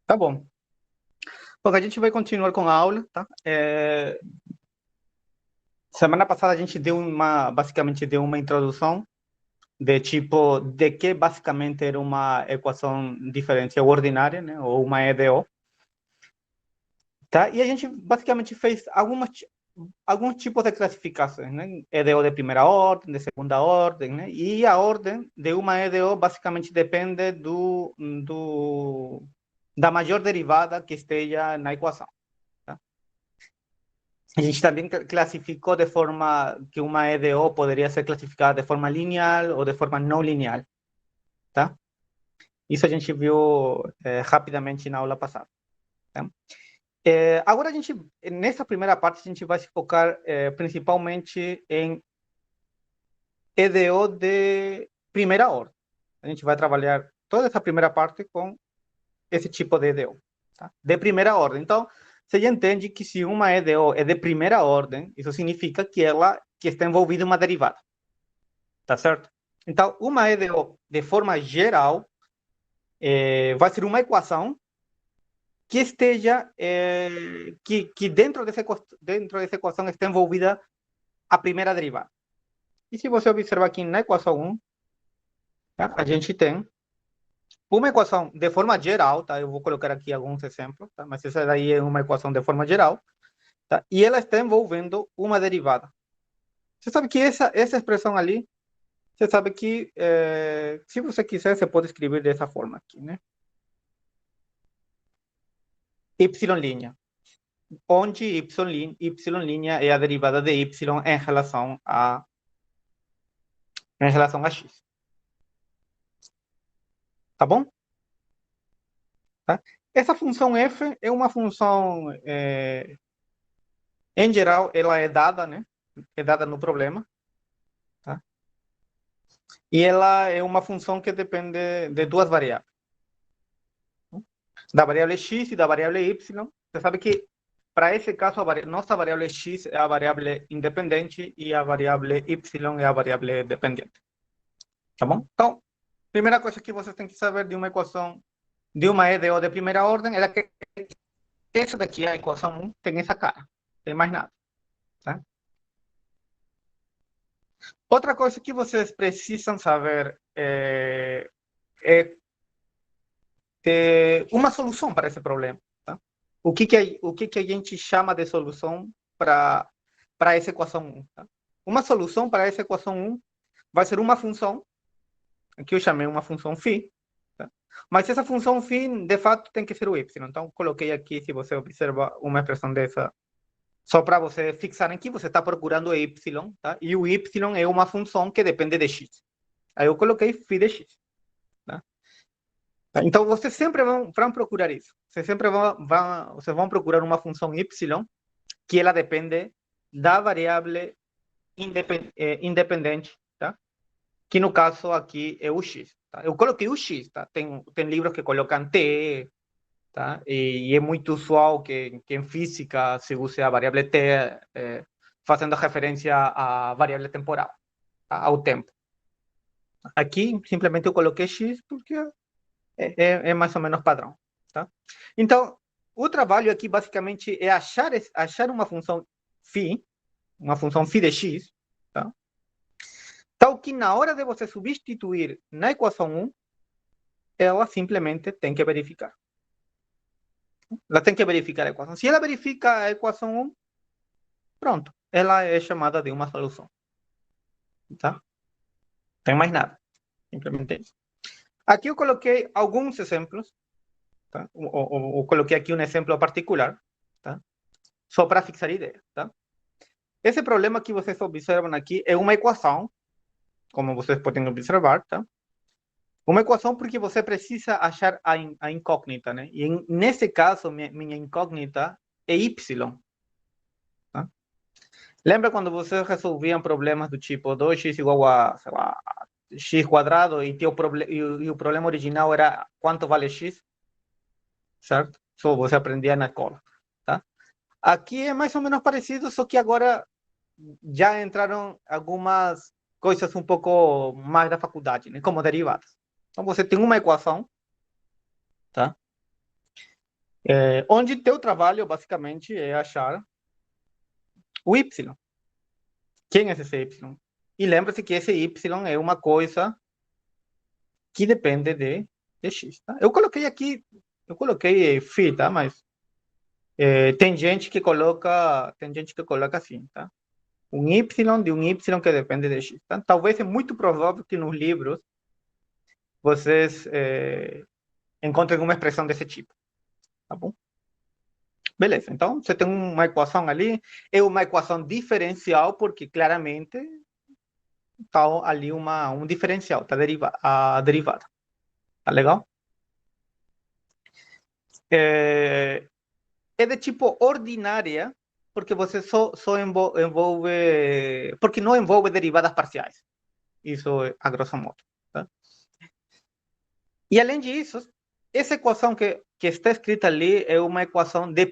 Tá bom. Bom, a gente vai continuar com a aula, tá? Semana passada a gente basicamente deu uma introdução de tipo, de que basicamente era uma equação diferencial ordinária, né? Ou uma EDO, tá? E a gente basicamente fez alguns tipos de classificações, né? EDO de primeira ordem, de segunda ordem, né? E a ordem de uma EDO basicamente depende da maior derivada que esteja na equação. A gente também classificou de forma que uma EDO poderia ser classificada de forma linear ou de forma não linear, tá? Isso a gente viu rapidamente na aula passada. Tá? Agora nessa primeira parte, a gente vai se focar principalmente em EDO de primeira ordem. A gente vai trabalhar toda essa primeira parte com esse tipo de EDO, tá? De primeira ordem. Então, você já entende que se uma EDO é de primeira ordem, isso significa que está envolvida em uma derivada, tá certo? Então, uma EDO, de forma geral, vai ser uma equação que esteja, que dentro dessa equação está envolvida a primeira derivada. E se você observar aqui na equação 1, tá? A gente tem uma equação de forma geral, tá? Eu vou colocar aqui alguns exemplos, tá? Mas essa daí é uma equação de forma geral, tá? E ela está envolvendo uma derivada. Você sabe que essa expressão ali, você sabe que, se você quiser, você pode escrever dessa forma aqui, né? Y', onde y' é a derivada de y em relação a x. Tá bom? Tá? Essa função f é uma função, em geral, ela é dada, né? É dada no problema. Tá? E ela é uma função que depende de duas variáveis. Da variável x e da variável y. Você sabe que, para esse caso, nossa variável x é a variável independente e a variável y é a variável dependente. Tá bom? Então, primeira coisa que você tem que saber de uma equação, de uma EDO de primeira ordem, é que essa daqui, a equação 1, tem essa cara. Não tem mais nada. Tá? Outra coisa que vocês precisam saber é ter uma solução para esse problema. Tá? O que a gente chama de solução para essa equação 1? Tá? Uma solução para essa equação 1 vai ser uma função, que eu chamei uma função φ, tá? Mas essa função φ, de fato, tem que ser o y. Então, coloquei aqui, se você observa uma expressão dessa, só para você fixar aqui, você está procurando y, tá? E o y é uma função que depende de x. Aí eu coloquei φ de x. Tá? Então, vocês sempre vão procurar isso. Vocês vão procurar uma função y que ela depende da variável independente, tá? Que no caso aqui é o x. Tá? Eu coloquei o x. Tá? Tem livros que colocam t, tá? E é muito usual que em física se use a variável t fazendo referência à variável temporal, tá? Ao tempo. Aqui, simplesmente eu coloquei x porque é mais ou menos padrão. Tá? Então, o trabalho aqui basicamente é achar uma função φ, uma função φ de x, tá? Tal que na hora de você substituir na equação 1, ela simplesmente tem que verificar. Ela tem que verificar a equação. Se ela verifica a equação 1, pronto, ela é chamada de uma solução. Tá? Não tem mais nada. Simplesmente isso. Aqui eu coloquei alguns exemplos. Tá? Eu coloquei aqui um exemplo particular, tá? Só para fixar a ideia. Tá? Esse problema que vocês observam aqui é uma equação, como vocês podem observar, tá? Uma equação porque você precisa achar a incógnita, né? E nesse caso, minha incógnita é y. Tá? Lembra quando vocês resolviam problemas do tipo 2x igual a, sei lá, x quadrado e o problema original era quanto vale x? Certo? Só você aprendia na escola. Tá? Aqui é mais ou menos parecido, só que agora já entraram algumas coisas um pouco mais da faculdade, né? Como derivadas. Então você tem uma equação, tá? Onde teu trabalho, basicamente, é achar o Y. Quem é esse Y? E lembra-se que esse Y é uma coisa que depende de X, tá? Eu coloquei φ, tá? Mas tem gente que coloca assim, tá? Um Y de um Y que depende de X, tá? Talvez é muito provável que nos livros vocês encontrem uma expressão desse tipo, tá bom? Beleza, então você tem uma equação ali, é uma equação diferencial, porque claramente está ali um diferencial, tá a derivada. Tá legal? É de tipo ordinária, porque você só envolve. Porque não envolve derivadas parciais. Isso é a grosso modo. Tá? E além disso, essa equação que está escrita ali é uma equação de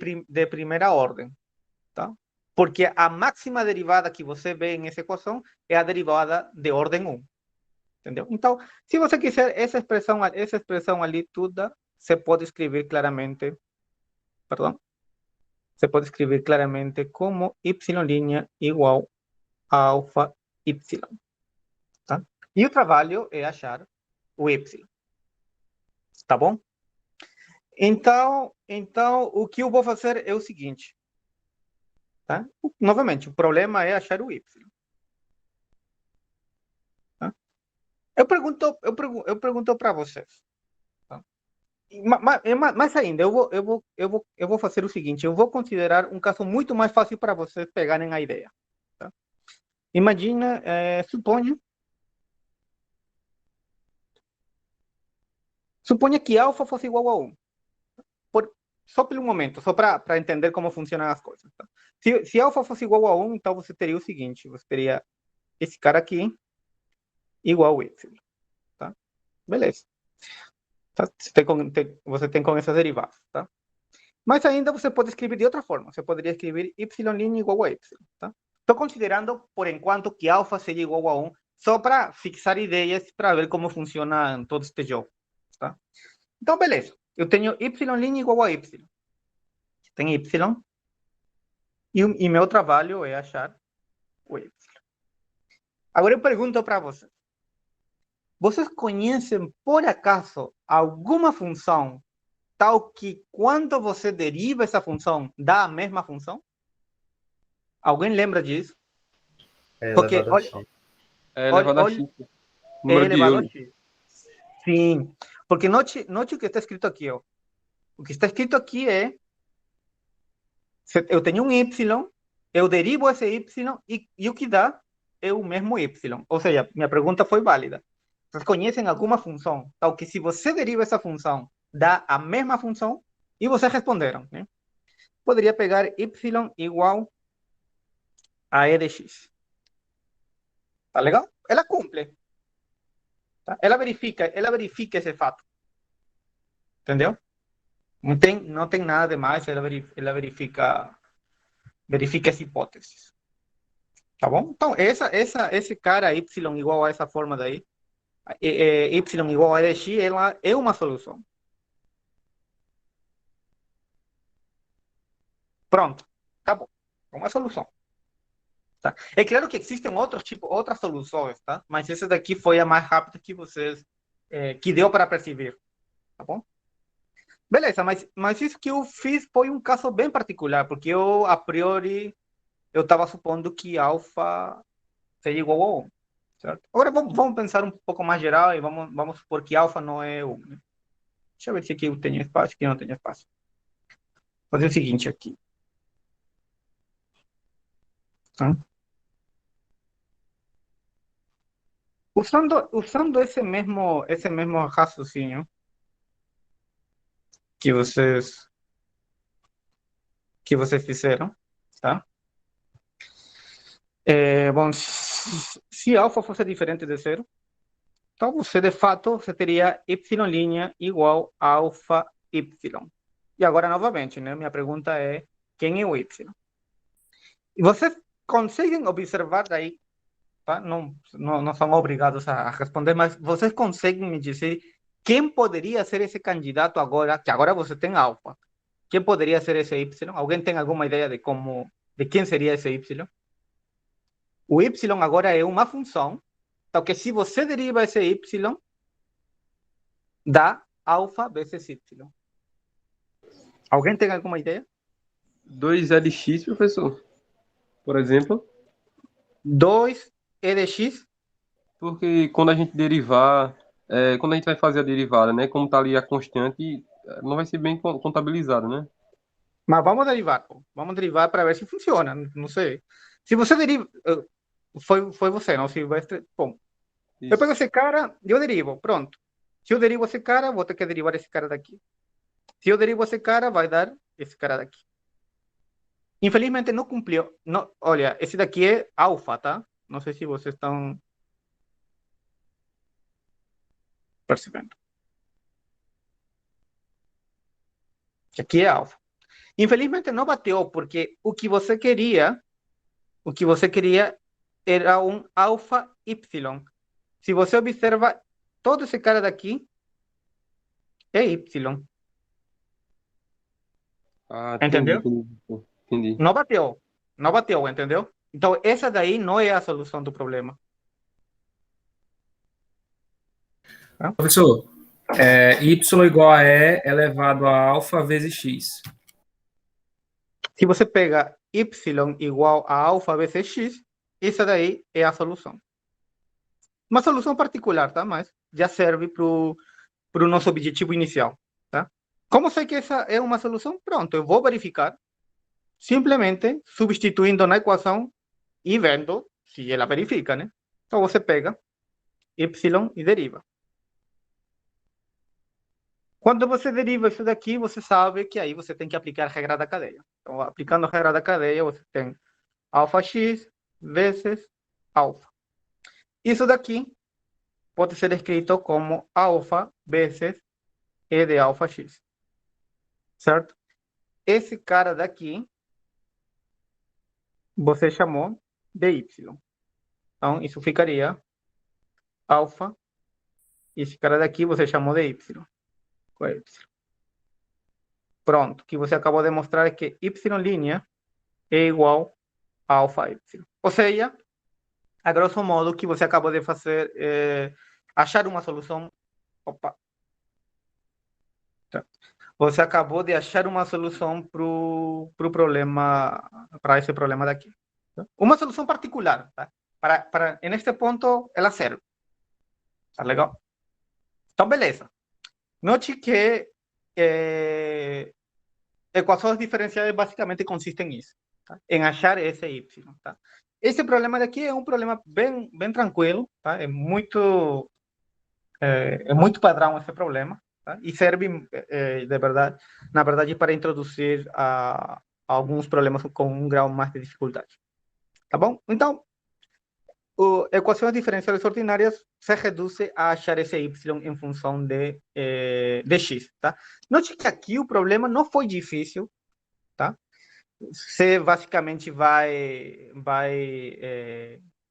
primeira ordem. Tá? Porque a máxima derivada que você vê nessa equação é a derivada de ordem 1. Entendeu? Então, se você quiser essa expressão ali toda, você pode escrever claramente, perdão, você pode escrever claramente como y' igual a alfa y. Tá? E o trabalho é achar o y. Tá bom? Então, o que eu vou fazer é o seguinte. Tá? Novamente, o problema é achar o y. Tá? Eu pergunto para vocês. Tá? Mais ainda, eu vou fazer o seguinte: eu vou considerar um caso muito mais fácil para vocês pegarem a ideia. Tá? Imagina, suponha que alfa fosse igual a 1. Só pelo momento, só para entender como funcionam as coisas. Tá? Se alfa fosse igual a 1, então você teria o seguinte: você teria esse cara aqui igual a y. Tá? Beleza. Tá? Você tem com essas derivadas. Tá? Mas ainda você pode escrever de outra forma. Você poderia escrever y' igual a y. Tá? Estou considerando, por enquanto, que alfa seria igual a 1, só para fixar ideias, para ver como funciona todo este jogo. Tá? Então, beleza. Eu tenho y' igual a y. Tem y. E meu trabalho é achar o y. Agora eu pergunto para vocês. Vocês conhecem, por acaso, alguma função tal que quando você deriva essa função, dá a mesma função? Alguém lembra disso? É Porque, elevado a olha, x. É olha, elevado a olha, x. é Número de elevado a Euler. x. Sim, porque note o que está escrito aqui. Ó. O que está escrito aqui é, eu tenho um y, eu derivo esse y e o que dá é o mesmo y. Ou seja, minha pergunta foi válida. Vocês conhecem alguma função tal que se você deriva essa função, dá a mesma função? E vocês responderam, né? Poderia pegar y igual a e de x. Tá legal? Ela cumpre. Tá? Ela verifica esse fato. Entendeu? Não tem nada demais, ela verifica as hipóteses. Tá bom? Então, esse cara y igual a essa forma daí, y igual a e de x, ela é uma solução. Pronto. Tá bom. É uma solução. Tá? É claro que existem outras soluções, tá? Mas essa daqui foi a mais rápida que vocês, que deu para perceber. Tá bom? Beleza, mas isso que eu fiz foi um caso bem particular, porque eu, a priori, eu estava supondo que alfa seria igual a 1, certo? Agora vamos pensar um pouco mais geral e vamos supor que alfa não é 1. Né? Deixa eu ver se aqui eu tenho espaço, aqui não tenho espaço. Vou fazer o seguinte aqui. Tá? Usando esse mesmo raciocínio que vocês fizeram, tá? Bom, se alfa fosse diferente de zero, então você, de fato, você teria y' igual a alfa y. E agora, novamente, né, minha pergunta é, quem é o y? E vocês conseguem observar daí, tá? Não são obrigados a responder, mas vocês conseguem me dizer quem poderia ser esse candidato agora, que agora você tem alfa? quem poderia ser esse y? Alguém tem alguma ideia de quem seria esse y? O y agora é uma função, então que se você deriva esse y, dá alfa vezes y. Alguém tem alguma ideia? 2LX, professor, por exemplo, 2e de x, porque quando a gente derivar, quando a gente vai fazer a derivada, né, como está ali a constante, não vai ser bem contabilizado, né? mas vamos derivar. Pô. Vamos derivar para ver se funciona. Não sei. Se você deriva. Foi você, não, Silvestre? Bom, eu pego Isso. esse cara e eu derivo. Pronto. Se eu derivo esse cara, vou ter que derivar esse cara daqui. Se eu derivo esse cara, vai dar esse cara daqui. Infelizmente não cumpriu. Não, olha, esse daqui é alfa, tá? Não sei se vocês estão percebendo. Aqui é alfa. Infelizmente não bateu, porque o que você queria era um alfa y. Se você observa, todo esse cara daqui é y. Ah, entendi, Entendeu? entendi. Entendi. Não bateu. Não bateu, entendeu? Então, essa daí não é a solução do problema. Tá? Professor, y igual a e elevado a alfa vezes x. Se você pega y igual a alfa vezes x, essa daí é a solução. Uma solução particular, tá? Mas já serve para o nosso objetivo inicial, tá? Como sei que essa é uma solução? Pronto, eu vou verificar simplesmente substituindo na equação e vendo se ela verifica, né? Então você pega y e deriva. Quando você deriva isso daqui, você sabe que aí você tem que aplicar a regra da cadeia. Então, aplicando a regra da cadeia, você tem alfa x vezes alfa. Isso daqui pode ser escrito como alfa vezes e de alfa x. Certo? Esse cara daqui, você chamou de y. Então, isso ficaria alfa. Esse cara daqui, você chamou de y. Com y. Pronto. O que você acabou de mostrar é que y' é igual a alfa y. Ou seja, a grosso modo, o que você acabou de fazer é achar uma solução. Opa! Você acabou de achar uma solução para o problema, para esse problema daqui. Uma solução particular, tá? Neste ponto, ela serve. Tá legal? Então, beleza. Note que equações diferenciais basicamente consistem nisso, tá? Em achar esse y. Tá? Esse problema daqui é um problema bem tranquilo, tá? É muito padrão esse problema, tá? E serve, de verdade, na verdade, para introduzir a alguns problemas com um grau mais de dificuldade. Tá bom? Então, equações diferenciais ordinárias se reduz a achar esse y em função de x. Tá? Note que aqui o problema não foi difícil. Tá? Você basicamente vai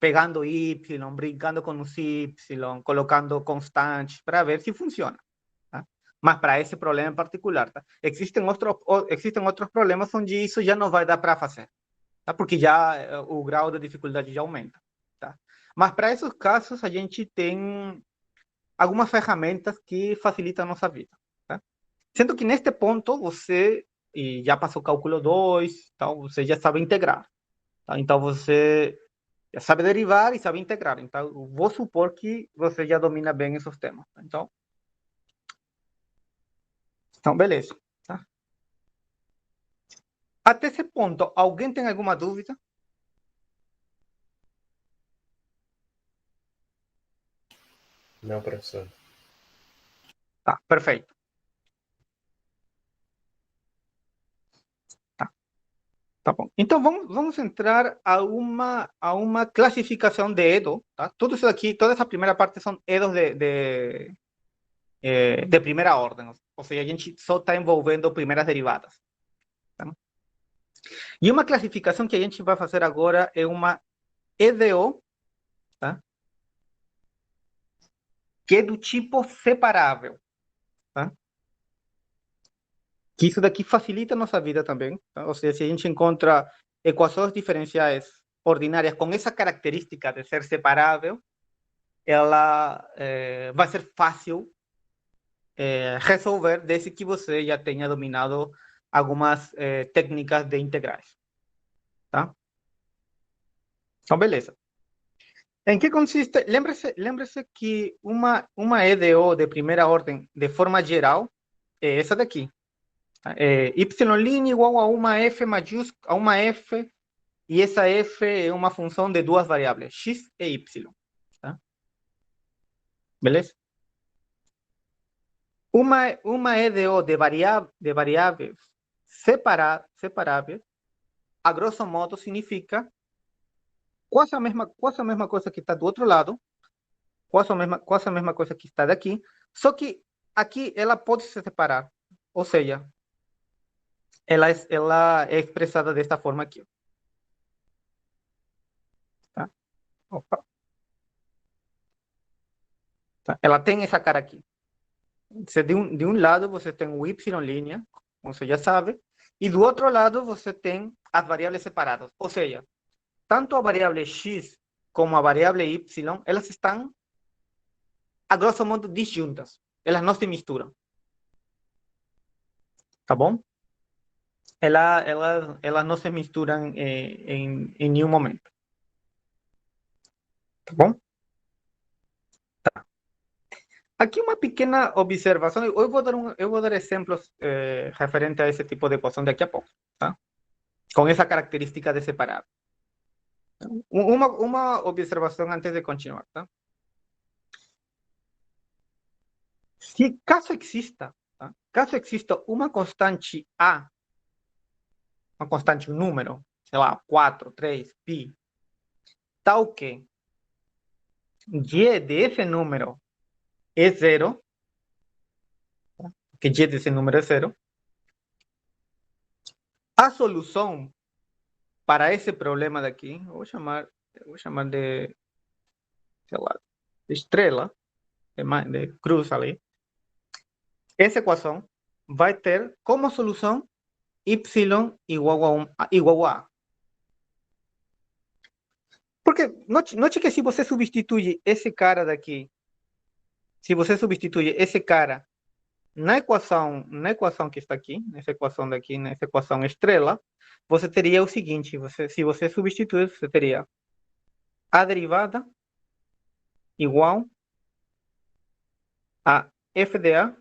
pegando y, brincando com os y, colocando constantes para ver se funciona. Tá? Mas para esse problema em particular, tá? Existem outros problemas onde isso já não vai dar para fazer, tá? Porque já o grau de dificuldade já aumenta. Tá? Mas para esses casos, a gente tem algumas ferramentas que facilitam a nossa vida. Tá? Sendo que neste ponto você já passou cálculo 2, então você já sabe integrar. Tá? Então você já sabe derivar e sabe integrar. Então eu vou supor que você já domina bem esses temas. Então beleza. Tá? Até esse ponto, alguém tem alguma dúvida? Não, professor. Tá, perfeito. Tá bom. Então vamos entrar a uma classificação de EDO. Tá? Tudo isso aqui, toda essa primeira parte são EDOs de primeira ordem. Ou seja, a gente só está envolvendo primeiras derivadas. Tá? E uma classificação que a gente vai fazer agora é uma EDO, tá? Que é do tipo separável. Tá? que isso daqui facilita a nossa vida também. Tá? Ou seja, se a gente encontra equações diferenciais ordinárias com essa característica de ser separável, ela vai ser fácil resolver desde que você já tenha dominado algumas técnicas de integrais. Tá? Então, beleza. Em que consiste? Lembre-se que uma EDO de primeira ordem, de forma geral, é essa daqui. Y' igual a uma F maiúscula, a uma F, e essa F é uma função de duas variáveis, x e y. Tá? Beleza? Uma EDO de variáveis separáveis, a grosso modo, significa quase a mesma coisa que está do outro lado, quase a mesma coisa que está daqui, só que aqui ela pode se separar. Ou seja, ela é expressada desta forma aqui. Tá? Opa. Tá? Ela tem essa cara aqui. De um lado você tem o y', como você já sabe, e do outro lado você tem as variáveis separadas. Ou seja, tanto a variável x como a variável y, elas estão, a grosso modo, disjuntas. Elas não se misturam. Tá bom? Elas não se misturam em nenhum momento. Tá bom? Tá. Aqui uma pequena observação. Eu vou dar exemplos referentes a esse tipo de equação daqui a pouco. Tá? Com essa característica de separar. Uma observação antes de continuar. Tá? Se caso exista, tá? Caso exista uma constante A, uma constante, um número, sei lá, 4, 3, π, tal que y desse número é zero, tá? Que y desse número é zero, a solução para esse problema daqui, eu vou chamar de, sei lá, de estrela, de cruz ali, essa equação vai ter como solução y igual a A. Porque note que se você substitui esse cara daqui, se você substitui esse cara na equação que está aqui, nessa equação daqui, nessa equação estrela, você teria o seguinte, se você substituir, você teria a derivada igual a f de A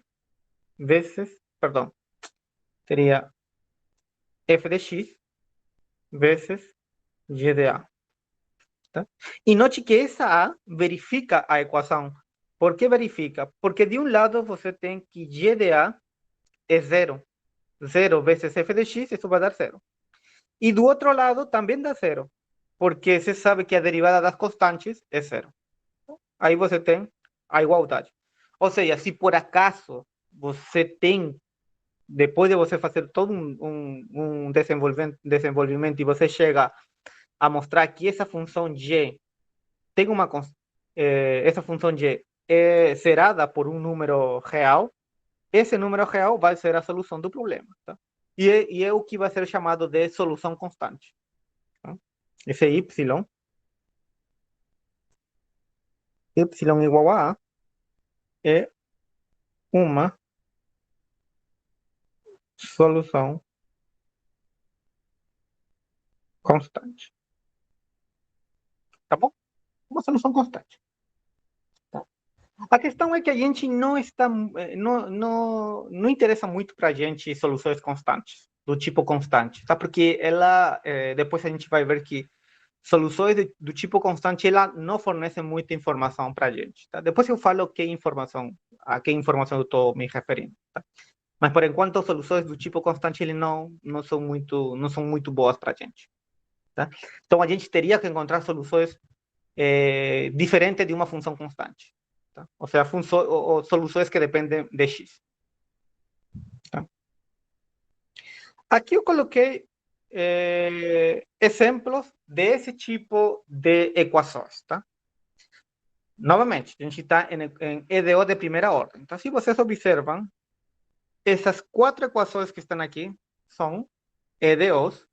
vezes, perdão, teria f de x vezes y de A. Tá? E note que essa A verifica a equação. Por que verifica? Porque de um lado você tem que y de A é zero. 0 vezes f de x, isso vai dar zero. E do outro lado também dá zero. Porque você sabe que a derivada das constantes é zero. Aí você tem a igualdade. Ou seja, se por acaso você tem, depois de você fazer todo um desenvolvimento e você chega a mostrar que essa função y tem essa função y é zerada por um número real, esse número real vai ser a solução do problema. Tá? E é o que vai ser chamado de solução constante. Tá? Esse y igual a A é uma solução constante. Tá bom? Uma solução constante. Tá? A questão é que a gente não interessa muito para a gente soluções constantes, do tipo constante, tá? Porque depois a gente vai ver que soluções do tipo constante, ela não fornecem muita informação para a gente, tá? Depois eu falo a que informação eu estou me referindo, tá? Mas por enquanto soluções do tipo constante ele não são muito boas para a gente, tá? Então a gente teria que encontrar soluções diferentes de uma função constante, tá? Ou seja, soluções que dependem de x. Tá? Aqui eu coloquei exemplos desse tipo de equações, tá? Novamente, a gente está em EDO de primeira ordem. Então, se vocês observam, essas quatro equações que estão aqui são EDOs,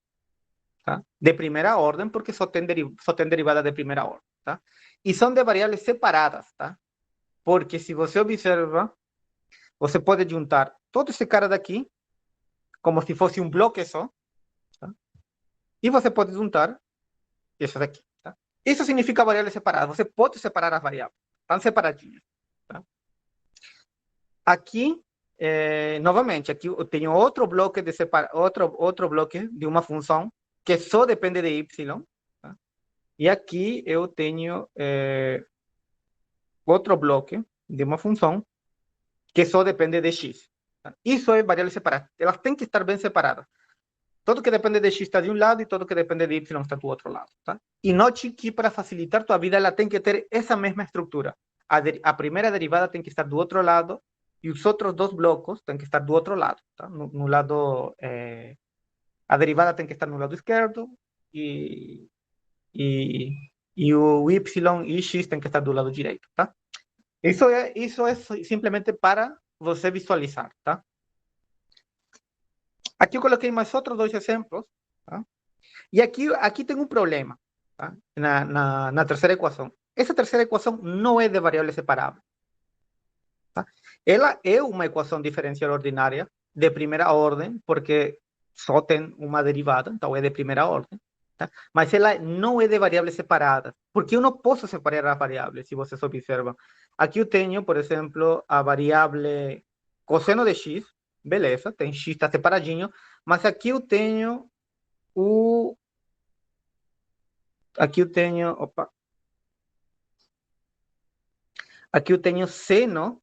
tá? De primeira ordem, porque só tem derivada de primeira ordem, tá? E são de variáveis separadas, tá? Porque se você observa, você pode juntar todo esse cara daqui, como se fosse um bloco só, tá? E você pode juntar isso daqui, tá? Isso significa variáveis separadas. Você pode separar as variáveis, estão separadinhas, tá? Aqui, novamente, aqui eu tenho outro bloco outro bloco de uma função que só depende de y, tá? E aqui eu tenho outro bloco de uma função que só depende de x. Tá? Isso é variáveis separadas. Elas têm que estar bem separadas. Tudo que depende de x está de um lado e tudo que depende de y está do outro lado. Tá? E note que para facilitar tua vida, ela tem que ter essa mesma estrutura. A primeira derivada tem que estar do outro lado e os outros dois blocos têm que estar do outro lado. Tá? No lado, a derivada tem que estar no lado esquerdo e o y e x tem que estar do lado direito. Tá? Isso é simplesmente para você visualizar. Tá? Aqui eu coloquei mais outros dois exemplos. Tá? E aqui tem um problema, tá? na terceira equação. Essa terceira equação não é de variável separável. Tá? Ela é uma equação diferencial ordinária de primeira ordem, porque só tem uma derivada, então é de primeira ordem. Tá? Mas ela não é de variáveis separadas, porque eu não posso separar as variáveis, se vocês observam. Aqui eu tenho, por exemplo, a variável cosseno de x, beleza, tem x, está separadinho, mas aqui eu tenho aqui eu tenho seno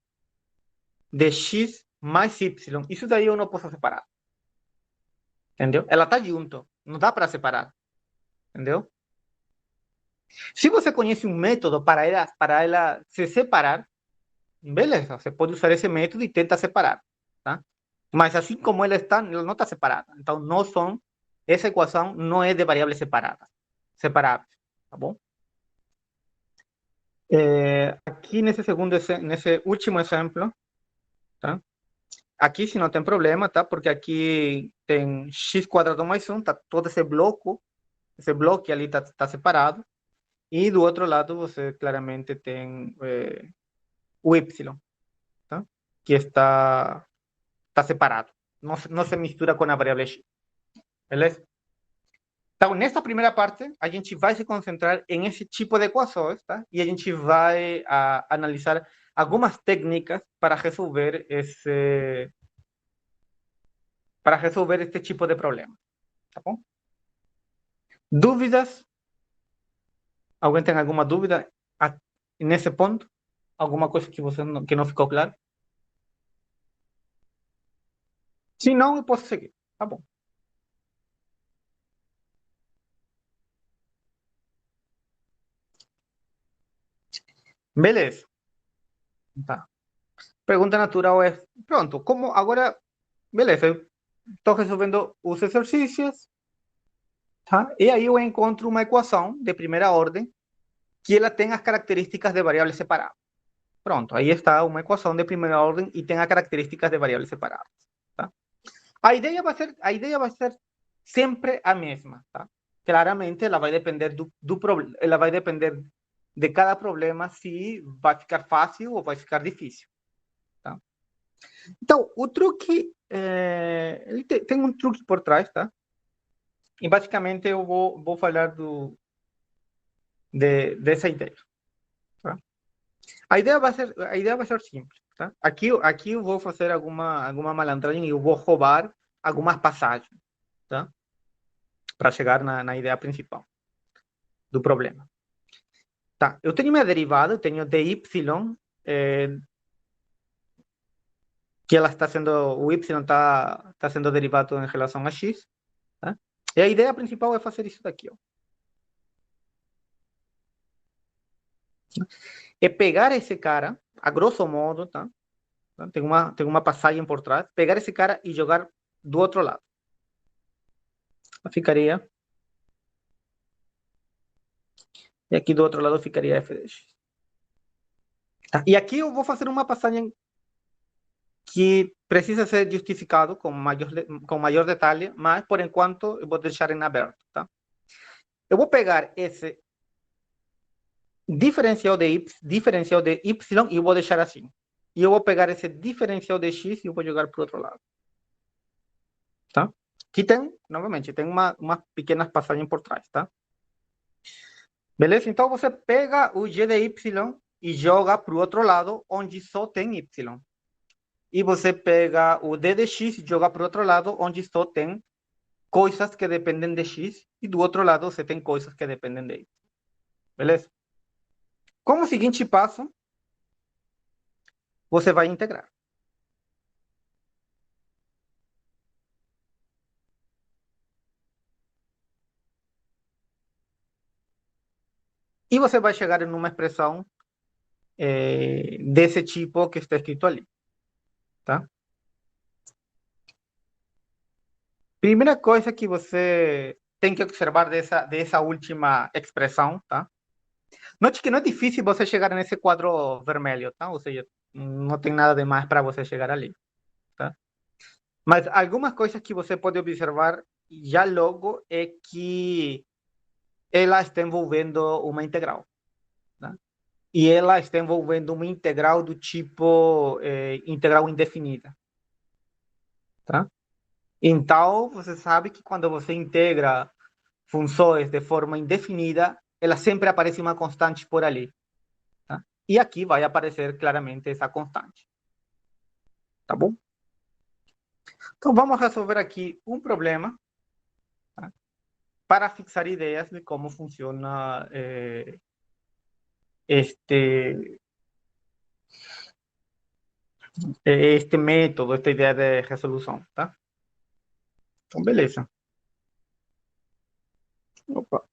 de x mais y. Isso daí eu não posso separar. Entendeu? Ela está junto, não dá para separar. Entendeu? Se você conhece um método para ela se separar, beleza, você pode usar esse método e tenta separar, tá? Mas assim como ela não está separada. Então, essa equação não é de variáveis separáveis, tá bom? Aqui nesse último exemplo, tá? Aqui se não tem problema, tá? Porque aqui tem x² mais 1, tá? Todo esse bloco ali está separado. E do outro lado você claramente tem o y, tá? Que está separado. Não se mistura com a variável x. Beleza? Então, nessa primeira parte, a gente vai se concentrar em esse tipo de equações, tá? E a gente vai analisar algumas técnicas para resolver este tipo de problema, tá bom? Dúvidas? Alguém tem alguma dúvida nesse ponto? Alguma coisa que não ficou claro? Se não, eu posso seguir. Tá bom. Beleza. Tá. Pergunta natural é, pronto, como agora, beleza, eu estou resolvendo os exercícios, tá? E aí eu encontro uma equação de primeira ordem que ela tem as características de variáveis separadas. Pronto, aí está uma equação de primeira ordem e tem as características de variáveis separadas, tá? A ideia vai ser sempre a mesma, tá? Claramente, ela vai depender ela vai depender de cada problema se vai ficar fácil ou vai ficar difícil, tá? Então, o truque, ele tem um truque por trás, tá? E basicamente eu vou falar dessa ideia, tá? A ideia vai ser simples, tá? Aqui eu vou fazer alguma malandragem e eu vou roubar algumas passagens, tá? Para chegar na ideia principal do problema. Tá, eu tenho minha derivada, eu tenho dy, que ela está sendo, o y está sendo derivado em relação a x, tá? E a ideia principal é fazer isso daqui, ó. É pegar esse cara, a grosso modo, tá? Tem uma passagem por trás, pegar esse cara e jogar do outro lado. Ficaria. E aqui do outro lado ficaria f de x. Tá? E aqui eu vou fazer uma passagem que precisa ser justificado com maior detalhe, mas, por enquanto, eu vou deixar em aberto, tá? Eu vou pegar esse diferencial de y e eu vou deixar assim. E eu vou pegar esse diferencial de x e eu vou jogar para o outro lado. Tá? Aqui tem, novamente, tem umas pequenas passagens por trás, tá? Beleza? Então, você pega o g de y e joga para o outro lado, onde só tem y. E você pega o d de x e joga para o outro lado, onde só tem coisas que dependem de x. E do outro lado, você tem coisas que dependem de y. Beleza? Como seguinte passo, você vai integrar. E você vai chegar em uma expressão desse tipo que está escrito ali. Tá? Primeira coisa que você tem que observar dessa última expressão, tá? Note que não é difícil você chegar nesse quadro vermelho, tá? Ou seja, não tem nada de mais para você chegar ali, tá? Mas algumas coisas que você pode observar já logo é que ela está envolvendo uma integral, tá? E ela está envolvendo uma integral do tipo integral indefinida, tá? Então, você sabe que quando você integra funções de forma indefinida, ela sempre aparece uma constante por ali, tá? E aqui vai aparecer claramente essa constante, tá bom? Então, vamos resolver aqui um problema, tá? Para fixar ideias de como funciona este método, esta ideia de resolução, tá? Então, beleza. Opa.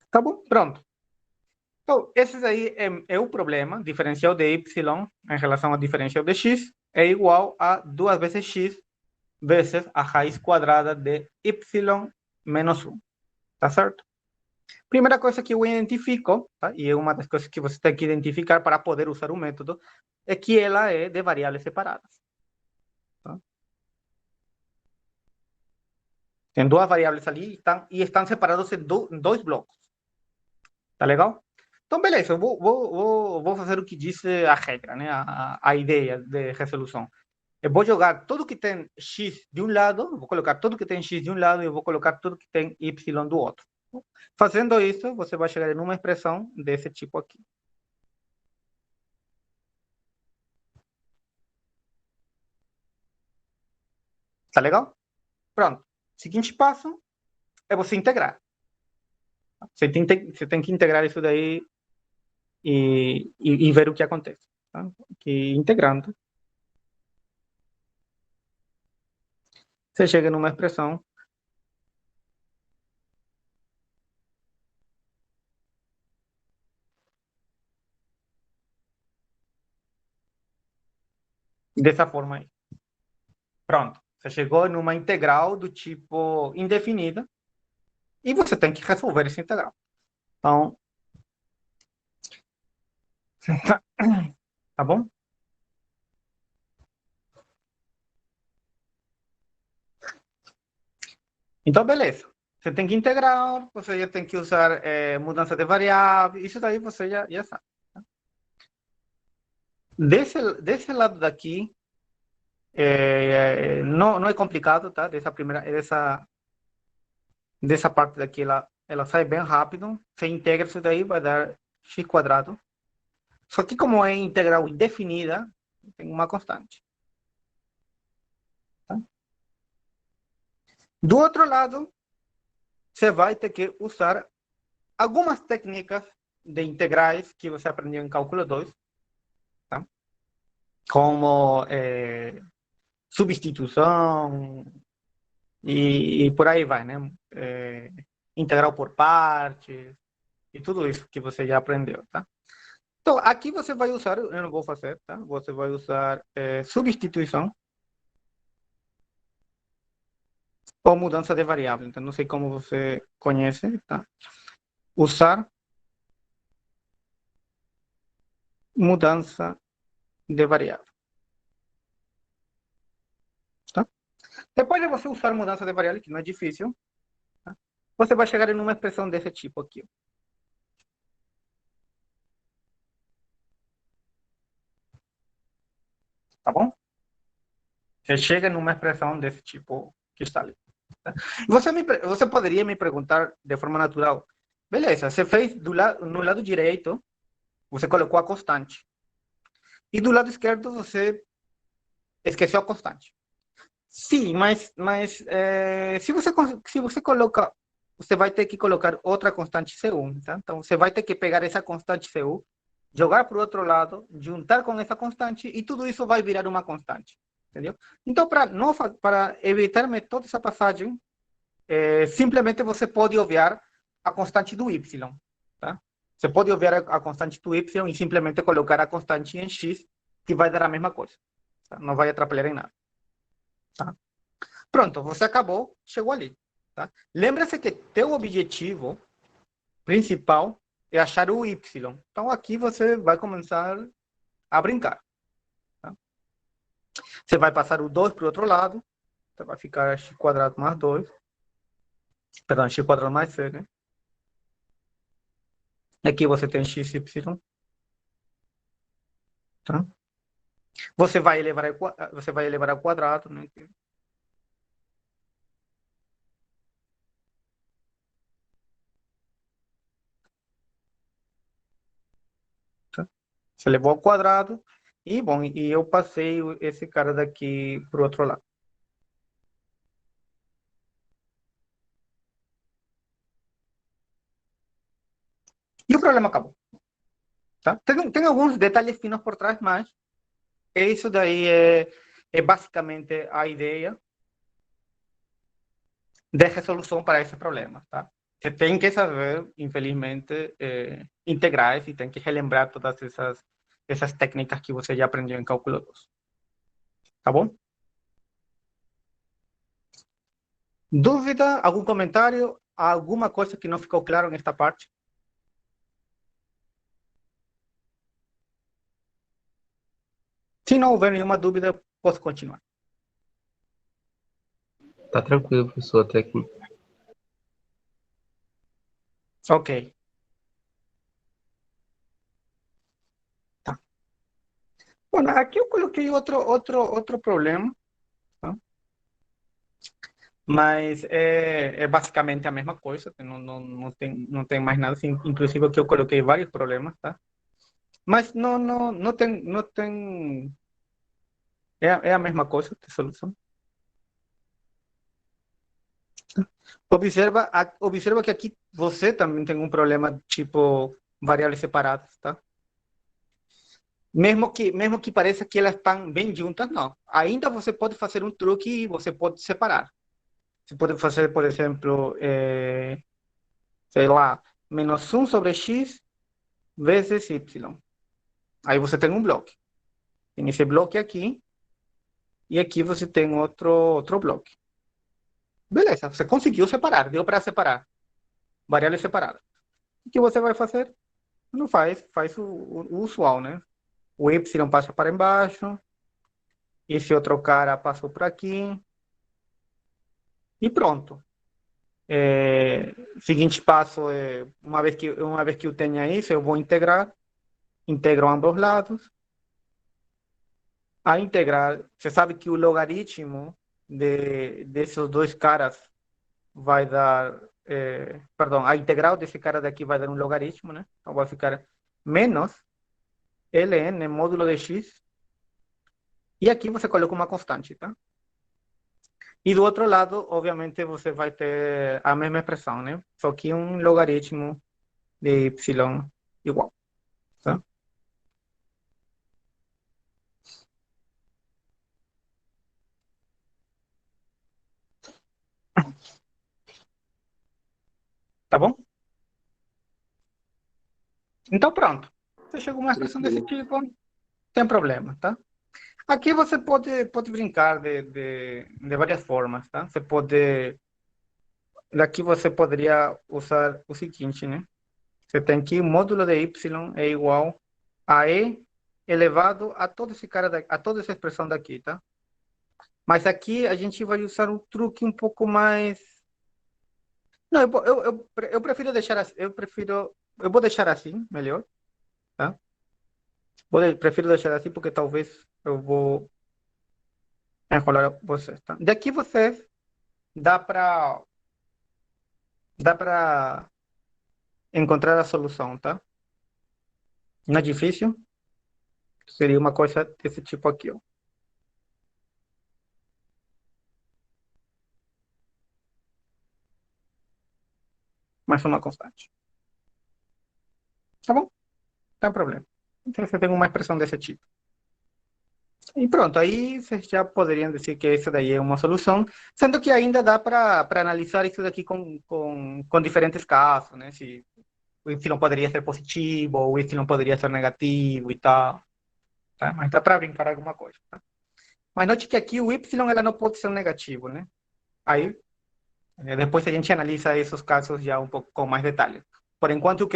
Tá bom? Pronto. Então, esse aí é o problema. Diferencial de y em relação ao diferencial de x é igual a 2 vezes x vezes a raiz quadrada de y menos 1. Tá certo? Primeira coisa que eu identifico, tá? E é uma das coisas que você tem que identificar para poder usar o método, é que ela é de variáveis separadas. Tá? Tem duas variáveis ali e estão separados em dois blocos. Tá legal? Então, beleza, eu vou fazer o que diz a regra, né? A ideia de resolução. Eu vou jogar tudo que tem x de um lado, vou colocar tudo que tem x de um lado e eu vou colocar tudo que tem y do outro. Fazendo isso, você vai chegar em uma expressão desse tipo aqui. Tá legal? Pronto. Seguinte passo é você integrar. Você tem que integrar isso daí e ver o que acontece. Tá? Que integrando, você chega numa expressão dessa forma aí. Pronto. Você chegou numa integral do tipo indefinida e você tem que resolver essa integral. Então, tá bom? Então, beleza. Você tem que integrar, você já tem que usar mudança de variável, isso daí você já sabe. Tá? Desse lado daqui, não é complicado, tá? Dessa parte daqui, ela sai bem rápido. Você integra isso daí, vai dar x quadrado. Só que como é integral indefinida, tem uma constante. Tá? Do outro lado, você vai ter que usar algumas técnicas de integrais que você aprendeu em cálculo 2, tá? Como substituição e por aí vai, né? Integral por partes e tudo isso que você já aprendeu, tá? Então, aqui você vai usar, eu não vou fazer, tá? Você vai usar substituição. ou mudança de variável. Então, não sei como você conhece, tá? Usar mudança de variável, tá? Depois de você usar mudança de variável, que não é difícil, tá? Você vai chegar em uma expressão desse tipo aqui. Tá bom? Você chega numa expressão desse tipo que está ali. Tá? Você poderia me perguntar de forma natural, beleza, você fez no lado direito, você colocou a constante. E do lado esquerdo você esqueceu a constante. Sim, mas se você coloca, você vai ter que colocar outra constante C1, tá? Então você vai ter que pegar essa constante C1, jogar para o outro lado, juntar com essa constante e tudo isso vai virar uma constante, entendeu? Então para evitar toda essa passagem, simplesmente você pode obviar a constante do y, tá? Você pode obviar a constante do y e simplesmente colocar a constante em x, que vai dar a mesma coisa, tá? Não vai atrapalhar em nada, tá? Pronto, você acabou, chegou ali, tá? Lembra-se que teu objetivo principal é achar o y. Então aqui você vai começar a brincar, tá? Você vai passar o 2 para o outro lado, então vai ficar x quadrado mais 2, perdão, x quadrado mais c, né? Aqui você tem xy, tá? Você vai elevar ao quadrado, né? Tá? Você levou ao quadrado e, bom, e eu passei esse cara daqui para o outro lado. E o problema acabou, tá? Tem alguns detalhes finos por trás, mas isso daí é basicamente a ideia de resolução para esse problema, tá? Você tem que saber, infelizmente, integrais e tem que relembrar todas essas técnicas que você já aprendeu em cálculo 2. Tá bom? Dúvida? Algum comentário? Alguma coisa que não ficou claro nesta parte? Se não houver nenhuma dúvida, posso continuar. Tá tranquilo, professor, até aqui. Ok. Tá. Bom, aqui eu coloquei outro problema, tá? Mas é basicamente a mesma coisa, não tem mais nada, assim, inclusive aqui eu coloquei vários problemas, tá? Mas não tem, é a mesma coisa de solução. Observa que aqui você também tem um problema tipo variáveis separadas, tá? Mesmo que pareça que elas estão bem juntas, não. Ainda você pode fazer um truque e você pode separar. Você pode fazer, por exemplo, sei lá, menos 1 sobre x vezes y. Aí você tem um bloco. Tem esse bloco aqui e aqui você tem outro bloco. Beleza, você conseguiu separar, deu para separar. Variáveis separadas. O que você vai fazer? Não faz o usual, né? O y passa para embaixo, esse outro cara passou por aqui e pronto. Seguinte passo é, uma vez que eu tenha isso, eu vou integro ambos lados. A integrar, você sabe que o logaritmo desses dois caras vai dar, perdão, a integral desse cara daqui vai dar um logaritmo, né? Então vai ficar menos ln módulo de x, e aqui você coloca uma constante, tá? E do outro lado, obviamente, você vai ter a mesma expressão, né? Só que um logaritmo de y igual, tá? Tá bom? Então, pronto. Você chegou a uma expressão desse tipo, não tem problema, tá? Aqui você pode brincar de várias formas, tá? Você pode... Daqui você poderia usar o seguinte, né? Você tem que o módulo de y é igual a e elevado a todo esse cara a toda essa expressão daqui, tá? Mas aqui a gente vai usar um truque um pouco mais... Não, eu prefiro deixar assim, eu vou deixar assim, melhor, tá? Prefiro deixar assim porque talvez eu vou enrolar vocês, tá? Daqui vocês dá para encontrar a solução, tá? Não é difícil? Seria uma coisa desse tipo aqui, ó. Mais uma constante. Tá bom? Não tem problema. Então você tem uma expressão desse tipo. E pronto, aí vocês já poderiam dizer que essa daí é uma solução, sendo que ainda dá para analisar isso daqui com diferentes casos, né? Se o y poderia ser positivo, ou o y poderia ser negativo e tal, tá? Mas dá para brincar alguma coisa, tá? Mas note que aqui o y ela não pode ser negativo, né? Aí, depois a gente analisa esses casos já um pouco com mais detalhes. Por enquanto,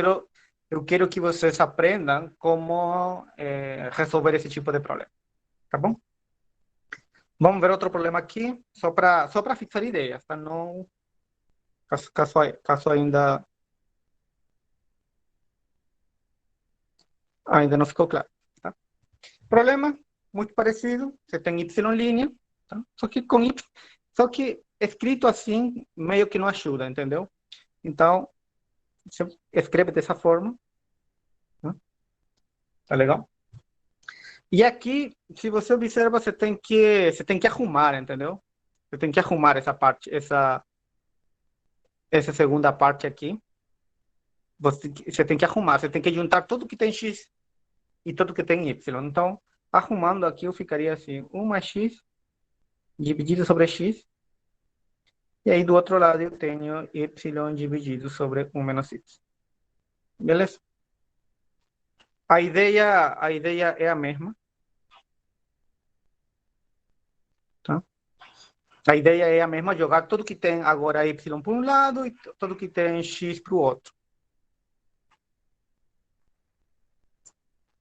eu quero que vocês aprendam como resolver esse tipo de problema, tá bom? Vamos ver outro problema aqui, só para fixar ideias, tá? Não, caso ainda não ficou claro, tá? Problema muito parecido, você tem y linha, tá? Só que escrito assim meio que não ajuda, entendeu? Então, você escreve dessa forma, tá? Tá legal? E aqui, se você observa, você tem que arrumar, entendeu? Você tem que arrumar essa parte, essa segunda parte aqui. Você tem que arrumar, você tem que juntar tudo que tem x e tudo que tem y. Então, arrumando aqui, eu ficaria assim, 1 mais x dividido sobre x. E aí, do outro lado, eu tenho y dividido sobre 1 menos y. Beleza? A ideia é a mesma, tá? A ideia é a mesma, jogar tudo que tem agora y para um lado e tudo que tem x para o outro.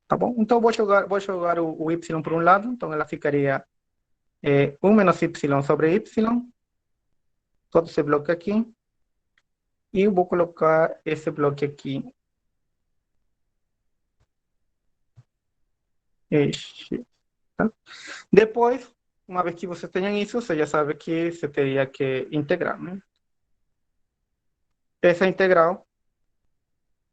Tá bom? Então, vou jogar o y para um lado, então ela ficaria 1 menos y sobre y, todo esse bloco aqui, e eu vou colocar esse bloco aqui, este, tá? Depois, uma vez que você tenha isso, você já sabe que você teria que integrar, né? Essa integral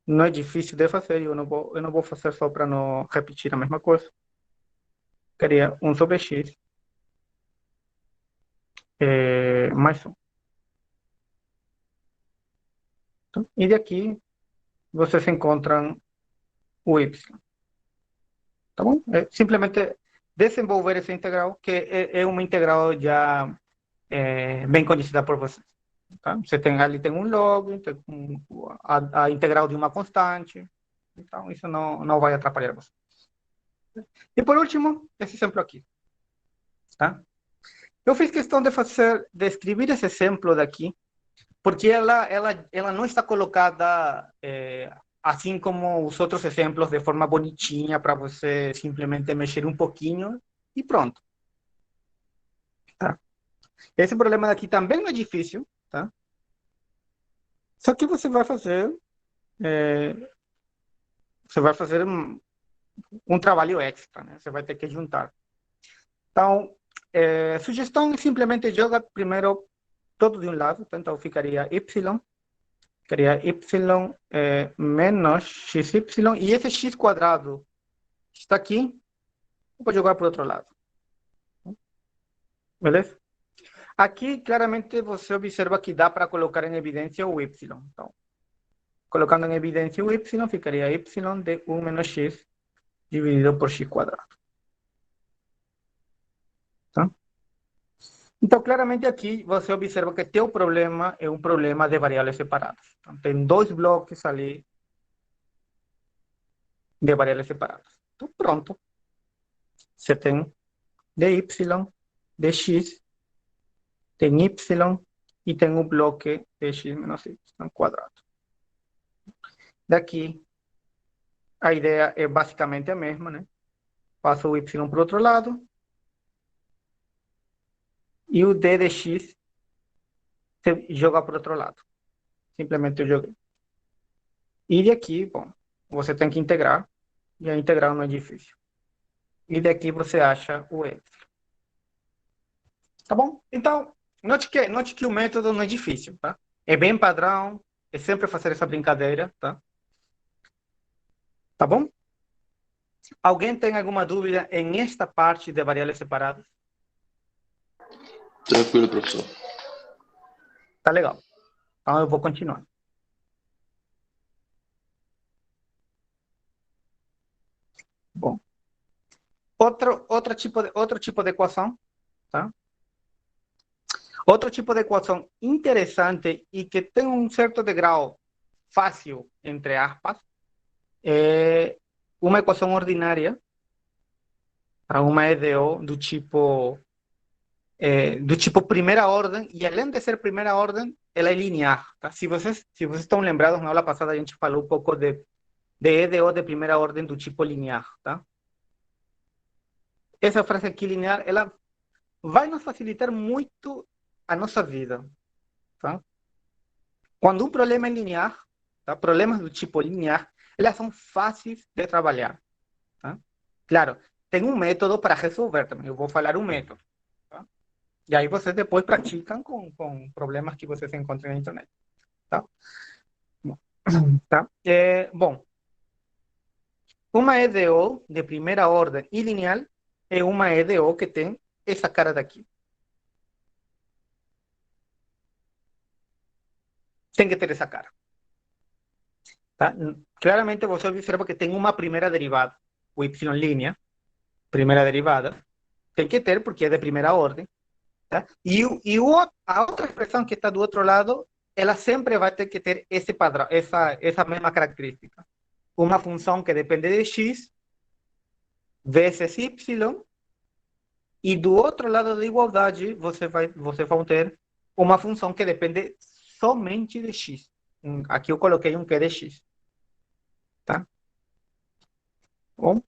não é difícil de fazer, eu não vou fazer só para não repetir a mesma coisa. Seria 1 sobre x mais 1. Tá? E daqui vocês encontram o y. Tá bom? Simplesmente desenvolver essa integral, que é uma integral já bem conhecida por vocês. Tá? Você ali tem um log, tem a integral de uma constante, então isso não vai atrapalhar você. E por último, esse exemplo aqui. Tá? Eu fiz questão de escrever esse exemplo daqui, porque ela não está colocada assim como os outros exemplos, de forma bonitinha, para você simplesmente mexer um pouquinho e pronto. Tá? Esse problema daqui também não é difícil, tá? Só que você vai fazer um trabalho extra, né? Você vai ter que juntar. Então, sugestão é simplesmente joga primeiro todo de um lado, tá? Então ficaria y menos xy, e esse x quadrado que está aqui, eu vou jogar para o outro lado. Beleza? Aqui, claramente, você observa que dá para colocar em evidência o y. Então, colocando em evidência o y, ficaria y de 1 menos x dividido por x quadrado. Tá? Então, claramente aqui, você observa que teu problema é um problema de variáveis separadas. Então, tem dois blocos ali de variáveis separadas. Então, pronto. Você tem dy, dx, tem y e tem o bloque de x menos y ao quadrado. Daqui, a ideia é basicamente a mesma, né? Passo o y para o outro lado. E o d de x você joga para o outro lado. Simplesmente eu joguei. E daqui, bom, você tem que integrar. E a integral não é difícil. E daqui você acha o y. Tá bom? Então, note que o método não é difícil, tá? É bem padrão. É sempre fazer essa brincadeira, tá? Tá bom? Alguém tem alguma dúvida em esta parte de variáveis separadas? Tranquilo, professor. Tá legal. Então eu vou continuar. Bom. Outro tipo de equação, tá? Outro tipo de equação interessante e que tem um certo degrau fácil, entre aspas, é uma equação ordinária, uma EDO do tipo primeira ordem, e além de ser primeira ordem, ela é linear. Tá? Se vocês estão lembrados, na aula passada a gente falou um pouco de EDO de primeira ordem do tipo linear. Tá? Essa frase aqui linear, ela vai nos facilitar muito a nossa vida. Tá? Quando um problema é linear, tá? Problemas do tipo linear, elas são fáceis de trabalhar. Tá? Claro, tem um método para resolver também. Eu vou falar um método. Tá? E aí vocês depois praticam com problemas que vocês encontram na internet. Tá? Tá? Bom, uma EDO de primeira ordem e linear é uma EDO que tem essa cara daqui. Tem que ter essa cara. Tá? Claramente você observa que tem uma primeira derivada, o y linha, primeira derivada, tem que ter porque é de primeira ordem. Tá? A outra expressão que está do outro lado, ela sempre vai ter que ter esse padrão, essa mesma característica. Uma função que depende de x vezes y, e do outro lado da igualdade, você vai ter uma função que depende somente de x. Aqui eu coloquei um Q de x. Tá? Bom,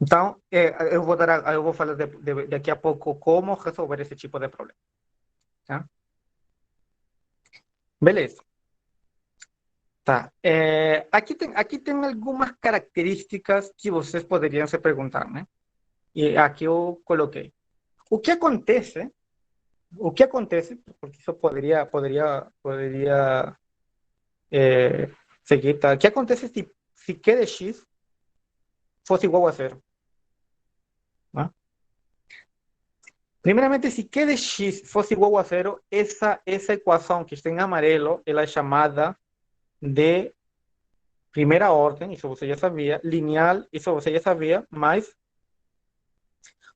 então, eu vou falar daqui a pouco como resolver esse tipo de problema. Tá? Beleza. Tá. Aqui tem algumas características que vocês poderiam se perguntar, né? E aqui eu coloquei. O que acontece, porque isso poderia seguir, tá? O que acontece se Q de x fosse igual a zero? Né? Primeiramente, se Q de x fosse igual a zero, essa equação que está em amarelo, ela é chamada de primeira ordem, isso você já sabia, linear, isso você já sabia, mas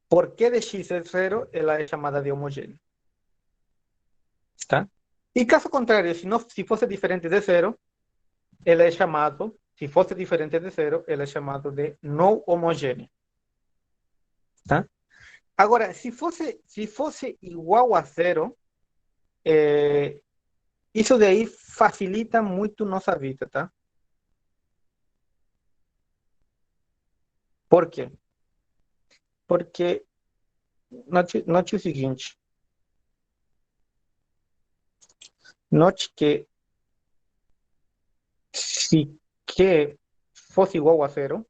por Q de x é zero, ela é chamada de homogênea. Tá? E caso contrário, se fosse diferente de zero, ela é chamado, se fosse diferente de zero, ela é chamado de não homogênea. Tá? Agora, se fosse igual a zero, isso daí facilita muito nossa vida, tá? Por quê? Porque, note o seguinte. Note que se Q fosse igual a zero,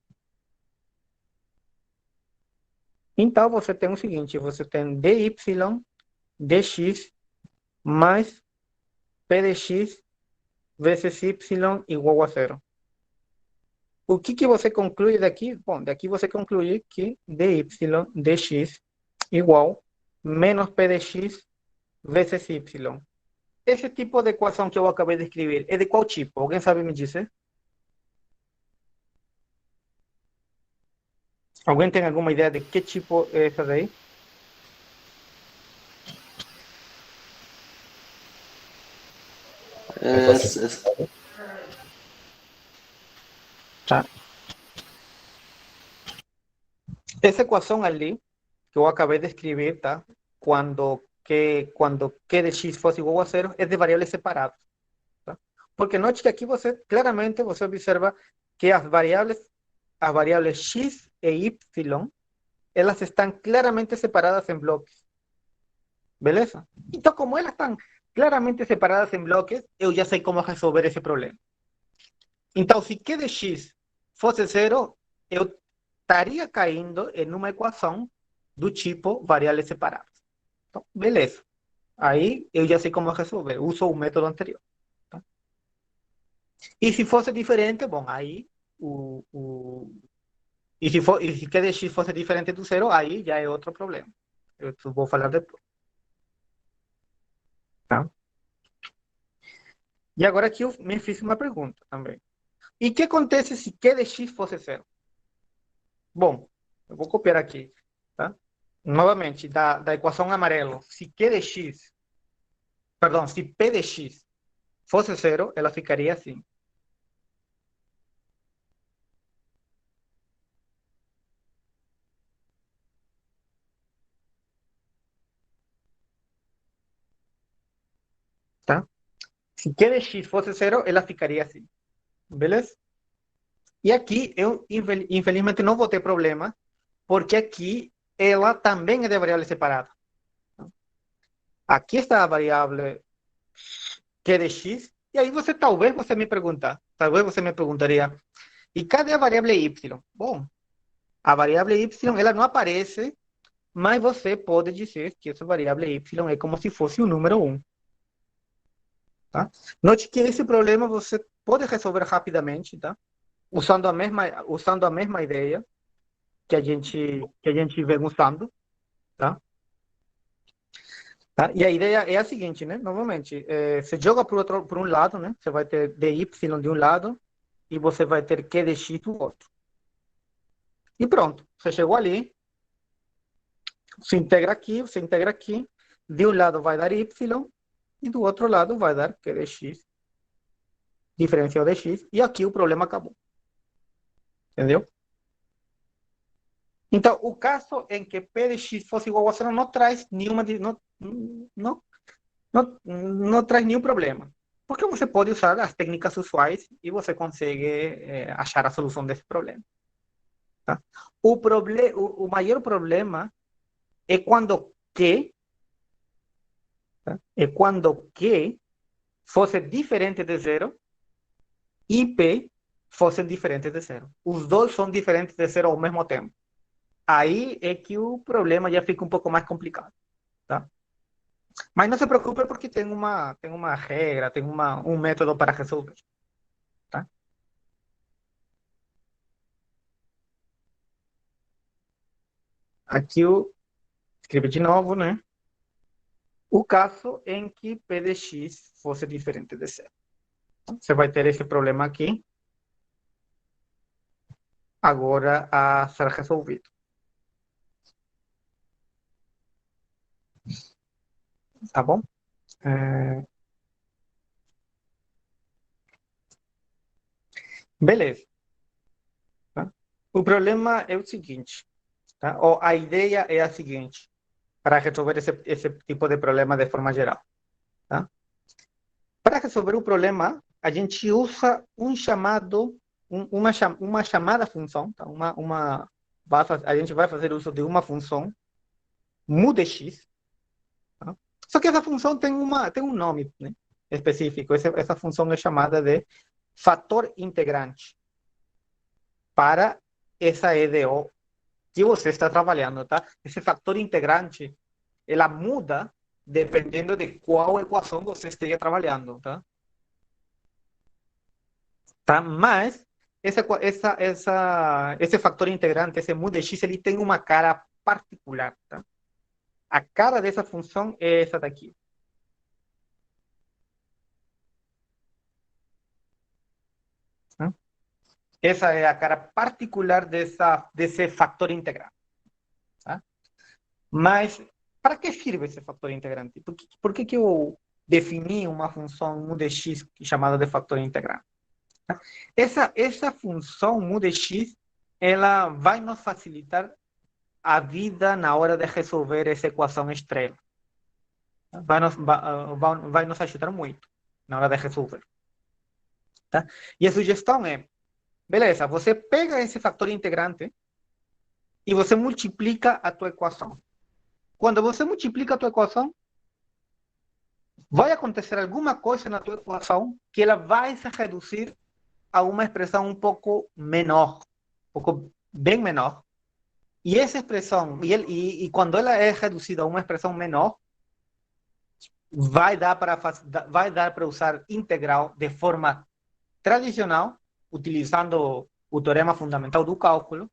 então você tem o seguinte, você tem dy dx mais p de x vezes y igual a zero. O que você conclui daqui? Bom, daqui você conclui que dy dx igual menos p de x vezes y. Esse tipo de equação que eu acabei de escrever é de qual tipo? Alguém sabe me dizer? Alguém tem alguma ideia de que tipo é essa daí? Tá. Essa equação ali que eu acabei de escrever, tá? Quando Q de x fosse igual a zero, é de variáveis separadas, tá? Porque note que aqui claramente você observa que as variáveis x e y, elas estão claramente separadas em bloques, beleza? Então, como elas estão claramente separadas em bloques, eu já sei como resolver esse problema. Então, se Q de x fosse zero, eu estaria caindo em uma equação do tipo variáveis separadas. Então, beleza. Aí eu já sei como resolver. Uso o método anterior. Tá? E se fosse diferente, bom, aí e se Q de x fosse diferente do zero, aí já é outro problema. Eu vou falar depois. Tá? E agora aqui eu me fiz uma pergunta também. E o que acontece se Q de x fosse zero? Bom, eu vou copiar aqui, tá? Novamente, da equação amarelo, se Q de x, perdão, se P de x fosse zero, ela ficaria assim. Tá? Se Q de x fosse zero, ela ficaria assim. Beleza? E aqui eu, infelizmente, não vou ter problema, porque aqui ela também é de variável separada. Aqui está a variável Q de x, e aí talvez você me perguntaria, e cadê a variável y? Bom, a variável y ela não aparece, mas você pode dizer que essa variável y é como se fosse o número 1. Tá? Note que esse problema você pode resolver rapidamente, tá? Usando a mesma ideia que a gente vem usando, tá? Tá? E a ideia é a seguinte, né? Novamente, você joga por um lado, né? Você vai ter dy de um lado e você vai ter q de x do outro. E pronto, você chegou ali, você integra aqui, de um lado vai dar y e do outro lado vai dar q de x, diferencial de x, e aqui o problema acabou. Entendeu? Então, o caso em que p de x fosse igual a zero não traz não traz nenhum problema. Porque você pode usar as técnicas usuais e você consegue achar a solução desse problema. Tá? O maior problema é quando Q, tá? É quando Q fosse diferente de zero e P fossem diferentes de zero. Os dois são diferentes de zero ao mesmo tempo. Aí é que o problema já fica um pouco mais complicado. Tá? Mas não se preocupe porque tem uma regra, tem um método para resolver. Tá? Aqui eu escrevi de novo, né? O caso em que P de x fosse diferente de zero. Você vai ter esse problema aqui, agora a ser resolvido. Tá bom? Beleza. Tá? O problema é o seguinte, tá? Ou a ideia é a seguinte, para resolver esse tipo de problema de forma geral. Tá? Para resolver o problema, a gente usa uma chamada função, tá? A gente vai fazer uso de uma função mu de x. Tá? Só que essa função tem um nome, né, específico. Essa função é chamada de fator integrante para essa EDO que você está trabalhando, tá? Esse fator integrante, ela muda dependendo de qual equação você esteja trabalhando, tá? Tá? Mas esse fator integrante, esse mu de x, ele tem uma cara particular, tá? A cara dessa função é essa daqui. Tá? Essa é a cara particular desse fator integrante. Tá? Mas para que serve esse fator integrante? Por que eu defini uma função mu de x chamada de fator integrante? Tá? Essa função mu de x, ela vai nos facilitar a vida na hora de resolver essa equação estrela. Vai nos ajudar muito na hora de resolver. Tá? E a sugestão é, beleza, você pega esse fator integrante e você multiplica a tua equação. Quando você multiplica a tua equação, vai acontecer alguma coisa na tua equação que ela vai se reduzir a uma expressão um pouco menor, um pouco bem menor. E essa expressão, e quando ela é reduzida a uma expressão menor, vai dar para usar integral de forma tradicional, utilizando o teorema fundamental do cálculo,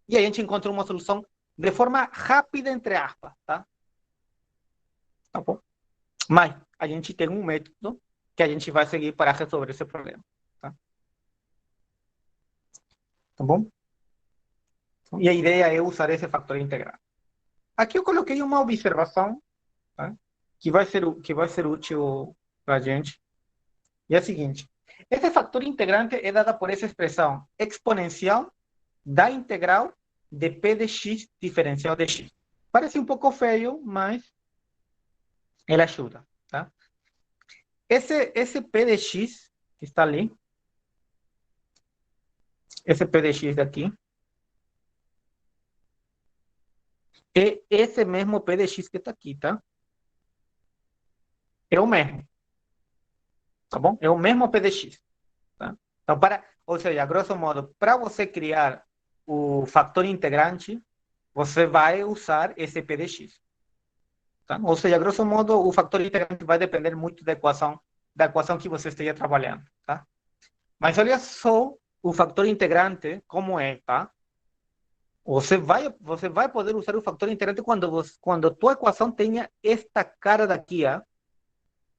e a gente encontra uma solução de forma rápida, entre aspas, tá? Tá bom? Mas a gente tem um método que a gente vai seguir para resolver esse problema, tá? Tá bom? E a ideia é usar esse fator integral. Aqui eu coloquei uma observação, tá? que vai ser útil para a gente. E é a seguinte: esse fator integrante é dado por essa expressão exponencial da integral de p de x diferencial de x. Parece um pouco feio, mas ele ajuda. Tá? Esse p de x que está ali, esse p de x daqui, é esse mesmo p de x que está aqui, tá? É o mesmo. Tá bom? É o mesmo p de x. Tá? Então, ou seja, grosso modo, para você criar o fator integrante, você vai usar esse p de x. Tá? Ou seja, grosso modo, o fator integrante vai depender muito da equação que você esteja trabalhando. Tá? Mas olha só o fator integrante como é, tá? Você vai poder usar o fator integrante quando a tua equação tenha esta cara daqui, ó.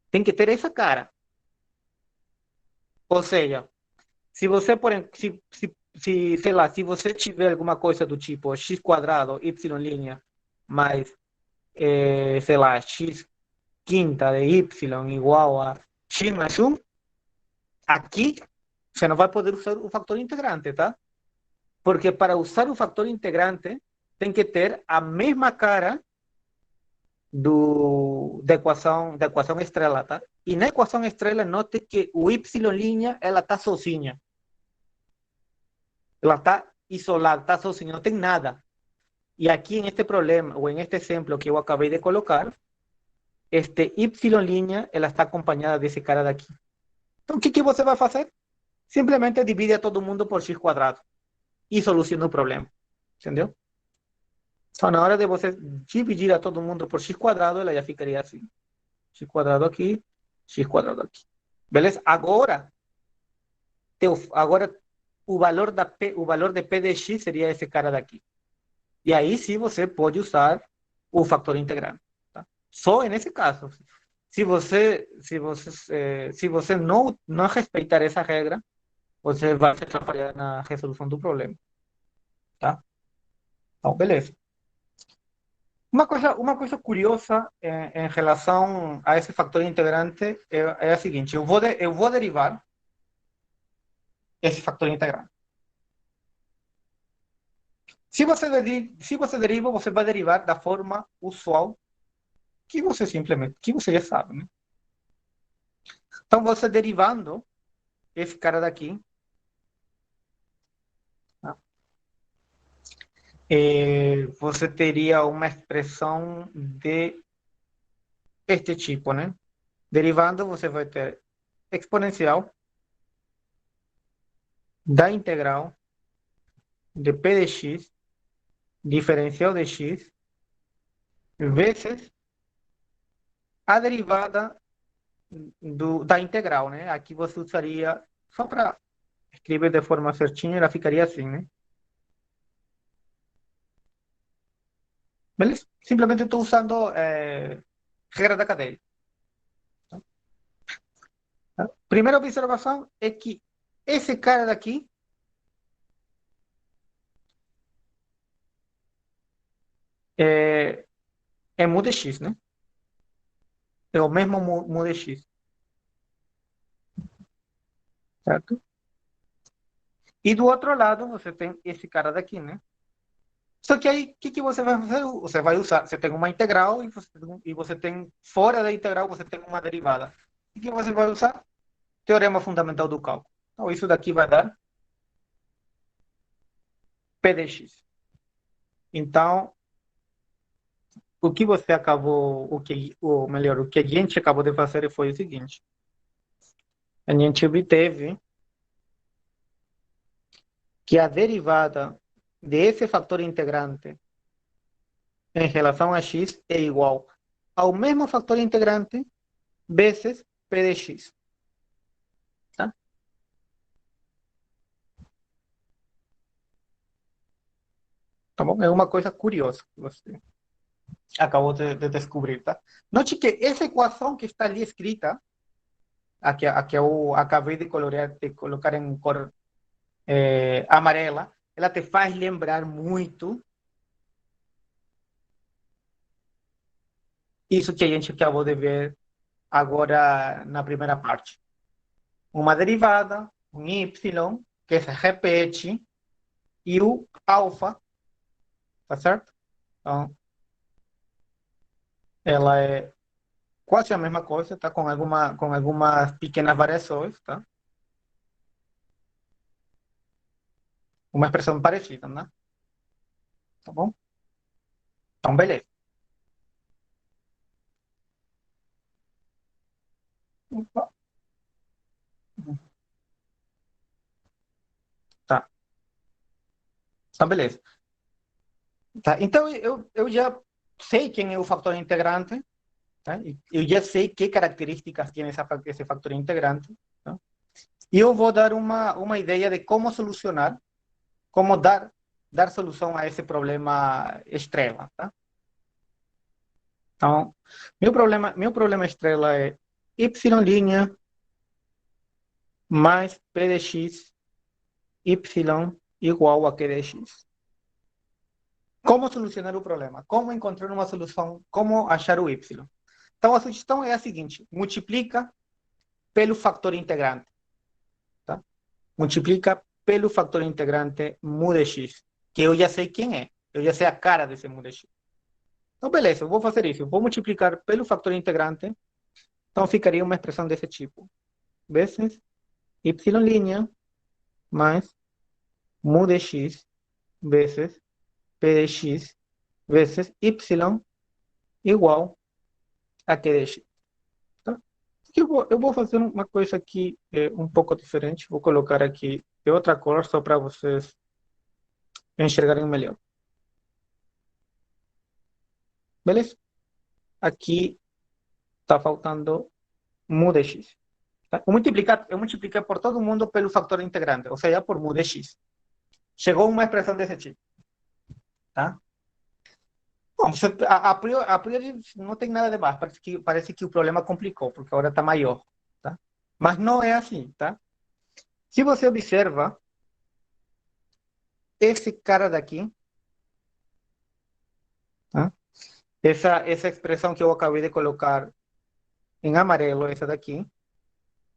Tem que ter essa cara. Ou seja, se você, sei lá, se você tiver alguma coisa do tipo x quadrado, y' mais, sei lá, x quinta de y igual a x mais 1, aqui você não vai poder usar o fator integrante, tá? Porque para usar o fator integrante, tem que ter a mesma cara da equação estrela, tá? E na equação estrela, note que o y' ela está sozinha. Ela está isolada, está sozinha, não tem nada. E aqui en este problema, ou en este exemplo que eu acabei de colocar, este y', ela está acompanhada desse cara daqui. Então, o que você vai fazer? Simplesmente divide a todo mundo por x quadrado e soluciona o problema. Entendeu? Então, na hora de você dividir a todo mundo por x quadrado, ela já ficaria assim. X quadrado aqui, x quadrado aqui. Beleza? Agora o valor de p de x seria esse cara daqui. E aí sim você pode usar o fator integrante. Tá? Só nesse caso. Se você não respeitar essa regra, você vai se atrapalhar na resolução do problema. Tá? Então, beleza. Uma coisa curiosa em relação a esse fator integrante é a seguinte: eu vou derivar esse fator integrante. Se você deriva, você vai derivar da forma usual que você já sabe, né? Então, você derivando esse cara daqui, tá? Você teria uma expressão de este tipo, né? Derivando, você vai ter exponencial da integral de p de x, diferencial de x, vezes a derivada da integral, né? Aqui você usaria, só para escrever de forma certinha, ela ficaria assim, né? Beleza? Simplesmente estou usando regra da cadeia. Tá? Primeira observação é que esse cara daqui é mu de x, né? É o mesmo mu de x. Certo? E do outro lado, você tem esse cara daqui, né? Só que aí, o que você vai fazer? Você vai usar, você tem uma integral e você tem, fora da integral, você tem uma derivada. O que você vai usar? Teorema fundamental do cálculo. Então, isso daqui vai dar P de x. Então, o que você acabou, ou melhor, o que a gente acabou de fazer foi o seguinte. A gente obteve que a derivada desse fator integrante em relação a x é igual ao mesmo fator integrante vezes P de x. Tá? Tá bom? É uma coisa curiosa que você acabou de descobrir. Tá? Note que essa equação que está ali escrita, a que eu acabei de colocar em cor amarela, ela te faz lembrar muito isso que a gente acabou de ver agora na primeira parte. Uma derivada, um y, que se repete, e o alfa, tá certo? Então, ela é quase a mesma coisa, tá? Com algumas pequenas variações, tá? Uma expressão parecida, né? Tá bom? Então, beleza. Tá, então, beleza. Tá, então, eu já sei quem é o fator integrante, tá? Eu já sei que características tem esse fator integrante, tá? E eu vou dar uma ideia de como solucionar, como dar solução a esse problema estrela, tá? Então, meu problema estrela é y' mais p de x, y igual a q de x. Como solucionar o problema? Como encontrar uma solução? Como achar o y? Então, a sugestão é a seguinte: multiplica pelo fator integrante. Tá? Multiplica pelo fator integrante mu de x, que eu já sei quem é. Eu já sei a cara desse mu de x. Então, beleza, eu vou fazer isso. Eu vou multiplicar pelo fator integrante. Então, ficaria uma expressão desse tipo. Vezes y' mais mu de x vezes p de x vezes y igual a q de x. Tá? Eu vou fazer uma coisa aqui um pouco diferente. Vou colocar aqui de outra cor só para vocês enxergarem melhor. Beleza? Aqui está faltando mu de x. Tá? Eu multipliquei por todo mundo pelo fator integrante, ou seja, por mu de x. Chegou uma expressão desse tipo. Tá? Bom, a priori não tem nada de mais. Parece que o problema complicou, porque agora está maior. Tá? Mas não é assim. Tá? Se você observa, esse cara daqui, tá? Essa expressão que eu acabei de colocar em amarelo, essa daqui,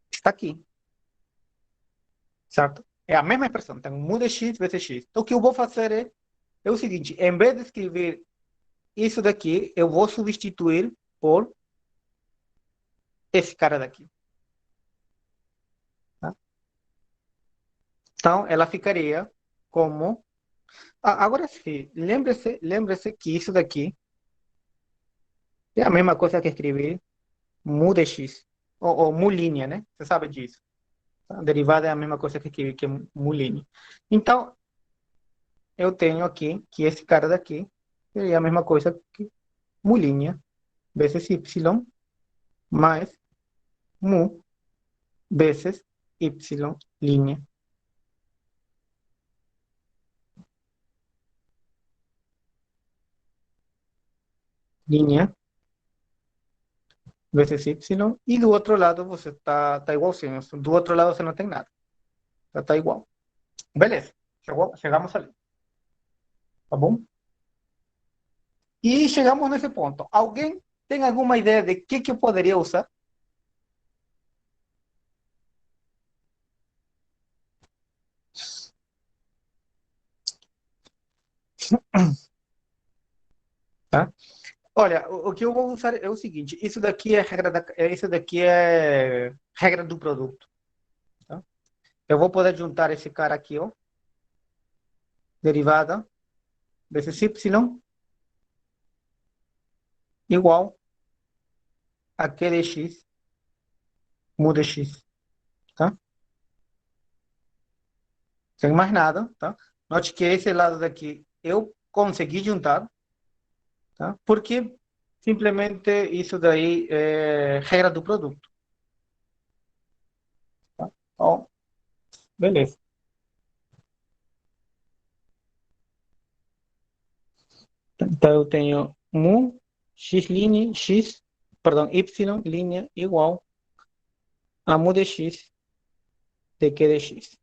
está aqui. Certo? É a mesma expressão. Tem mu de x vezes x. Então, o que eu vou fazer é o seguinte: em vez de escrever isso daqui, eu vou substituir por esse cara daqui. Tá? Então, ela ficaria como... agora sim, lembre-se que isso daqui é a mesma coisa que escrever mu de x, ou mu linha, né? Você sabe disso. A derivada é a mesma coisa que escrever que é mu linha. Então, eu tenho aqui que esse cara daqui é a mesma coisa que mu linha vezes y mais mu vezes y linha. Linha vezes y, e do outro lado você tá igualzinho. Do outro lado você não tem nada. Tá igual. Beleza. Chegamos ali. Tá bom? E chegamos nesse ponto. Alguém tem alguma ideia de que eu poderia usar? Tá? Olha, o que eu vou usar é o seguinte, isso daqui é regra do produto. Tá? Eu vou poder juntar esse cara aqui, ó, derivada vezes y igual a q de x mu de x, tá? Sem mais nada, tá? Note que esse lado daqui eu consegui juntar, tá? Porque simplesmente isso daí é regra do produto, tá? Então, beleza. Então eu tenho mu y linha igual a mu de x de q de x.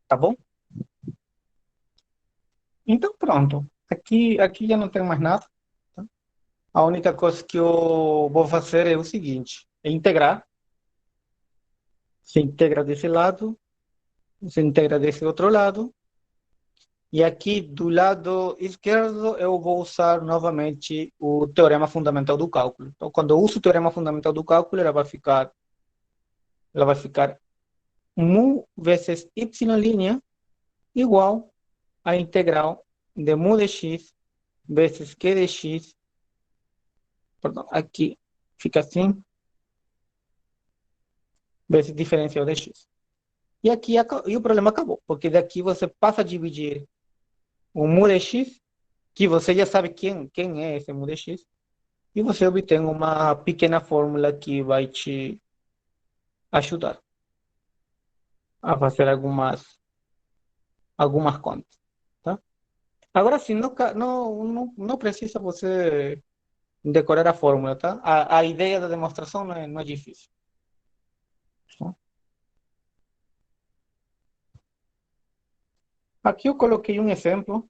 Tá bom? Então pronto. Aqui já não tem mais nada. Tá? A única coisa que eu vou fazer é o seguinte: é integrar. Se integra desse lado, se integra desse outro lado. E aqui do lado esquerdo eu vou usar novamente o teorema fundamental do cálculo. Então, quando eu uso o teorema fundamental do cálculo, ela vai ficar mu vezes y' igual a integral de mu de x vezes q de x. Perdão, aqui fica assim, vezes diferencial de x. E aqui e o problema acabou, porque daqui você passa a dividir o mu de x, que você já sabe quem é esse mu de x, e você obtém uma pequena fórmula que vai te ajudar a fazer algumas contas, tá? Agora sim, não precisa você decorar a fórmula, tá? A ideia da demonstração não é difícil. Tá? Aqui eu coloquei um exemplo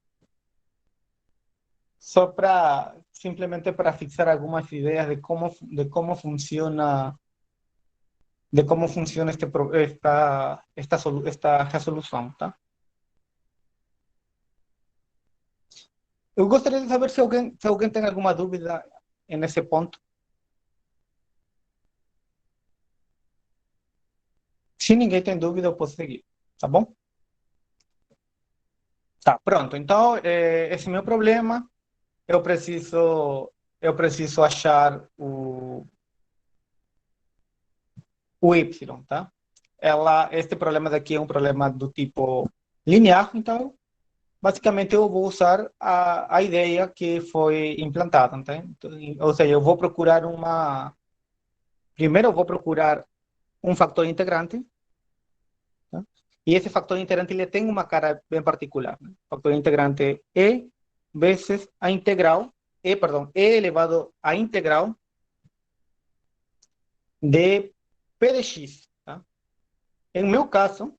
só para simplesmente para fixar algumas ideias de como funciona esta resolução, tá? Eu gostaria de saber se alguém tem alguma dúvida nesse ponto. Se ninguém tem dúvida, eu posso seguir, tá bom? Tá, pronto. Então, esse é o meu problema. Eu preciso achar o y, tá? Este problema daqui é um problema do tipo linear, então, basicamente, eu vou usar a ideia que foi implantada, tá? Então, ou seja, primeiro eu vou procurar um fator integrante, tá? E esse fator integrante ele tem uma cara bem particular, né? O fator integrante é vezes a integral, e elevado à integral de p de x, tá? Em meu caso,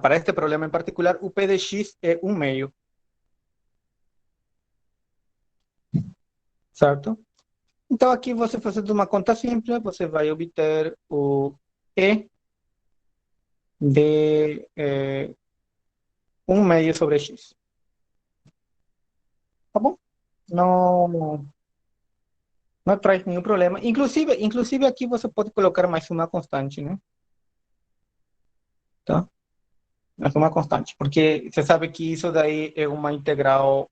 para este problema em particular, o p de x é 1/2, certo? Então, aqui você fazendo uma conta simples, você vai obter o e de 1/2 sobre x. Tá bom? Não traz nenhum problema. Inclusive aqui você pode colocar mais uma constante, né? Tá? Mais uma constante, porque você sabe que isso daí é uma integral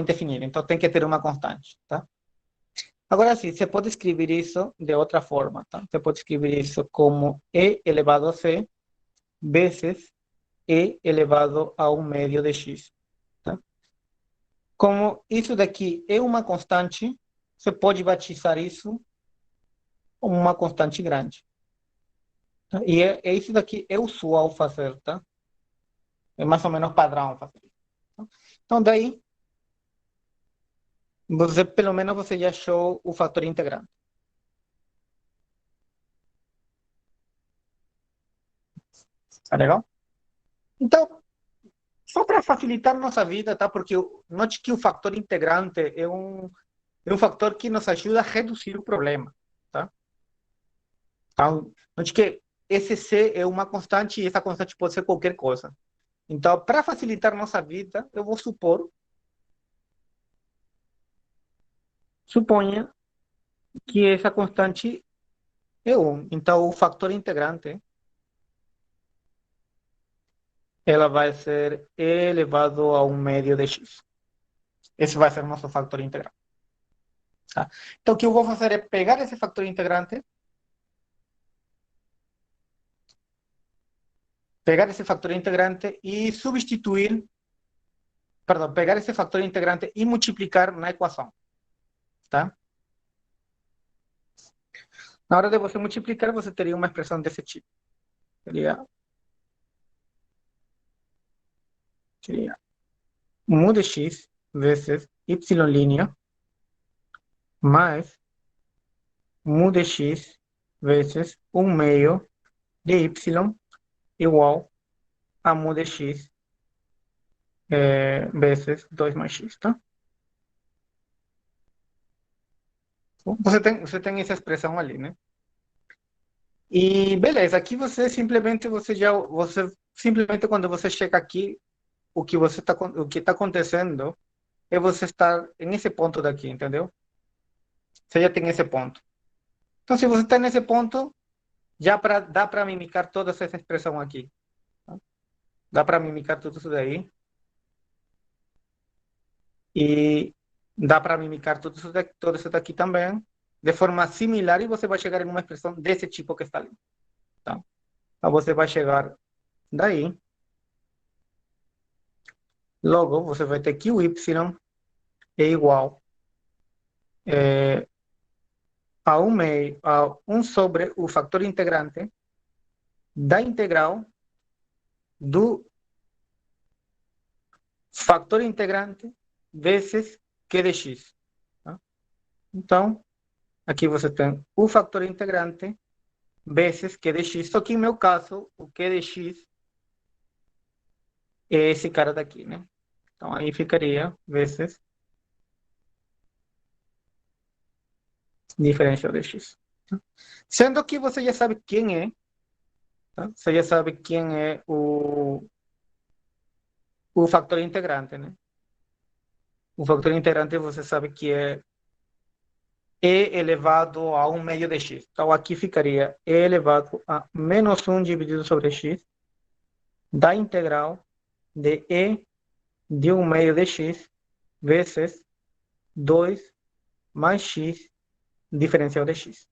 indefinida, então tem que ter uma constante, tá? Agora sim, você pode escrever isso de outra forma, tá? Você pode escrever isso como e elevado a c vezes e elevado a 1/2 de x, tá? Como isso daqui é uma constante, você pode batizar isso como uma constante grande, tá? E isso daqui é usual fazer, tá? É mais ou menos padrão fazer isso, tá? Então daí, pelo menos você já achou o fator integrante. Tá legal? Então, só para facilitar nossa vida, tá? Porque note que o fator integrante é um fator que nos ajuda a reduzir o problema, tá? Então, note que esse C é uma constante e essa constante pode ser qualquer coisa. Então, para facilitar nossa vida, eu vou suponha que essa constante é 1. Então, o fator integrante, ela vai ser e elevado a 1 médio de x. Esse vai ser o nosso fator integrante. Tá? Então, o que eu vou fazer é pegar esse fator integrante, e substituir, perdão, pegar esse fator integrante e multiplicar na equação. Tá? Na hora de você multiplicar, você teria uma expressão desse tipo. Seria mu de x vezes y' mais mu de x vezes 1 meio de y igual a mu de x vezes 2 mais x, tá? Você tem essa expressão ali, né? E beleza, aqui simplesmente quando você chega aqui, o que está acontecendo é você estar nesse ponto daqui, entendeu? Você já tem esse ponto. Então, se você está nesse ponto, dá para mimicar toda essa expressão aqui. Tá? Dá para mimicar tudo isso daí. E dá para mimicar todo isso daqui também, de forma similar, e você vai chegar em uma expressão desse tipo que está ali. Tá? Então, você vai chegar daí. Logo, você vai ter que o y é igual a 1 sobre o fator integrante da integral do fator integrante vezes q de x. Tá? Então, aqui você tem o fator integrante vezes q de x. Só que, em meu caso, o q de x é esse cara daqui, né? Então, aí ficaria vezes diferencial de x. Tá? Sendo que você já sabe quem é, tá? Você já sabe quem é o fator integrante, né? O fator integrante você sabe que é e elevado a 1 meio de x. Então, aqui ficaria e elevado a menos 1 dividido sobre x da integral de e de 1 meio de x vezes 2 mais x diferencial de x.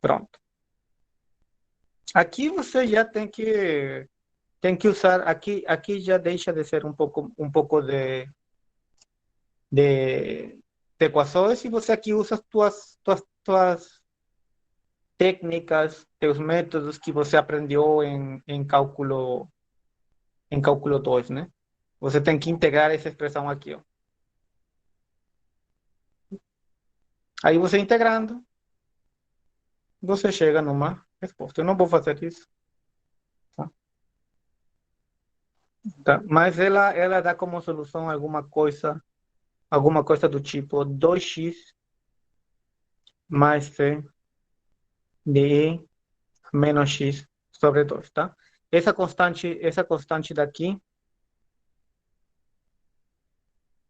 Pronto. Aqui você já tem que usar, aqui já deixa de ser um pouco de equações, e você aqui usa as tuas técnicas, teus métodos que você aprendeu em cálculo 2, né? Você tem que integrar essa expressão aqui, ó. Aí você integrando, você chega numa resposta. Eu não vou fazer isso, tá? Tá? Mas ela dá como solução alguma coisa do tipo 2x mais c de e menos x sobre 2, tá? Essa constante daqui,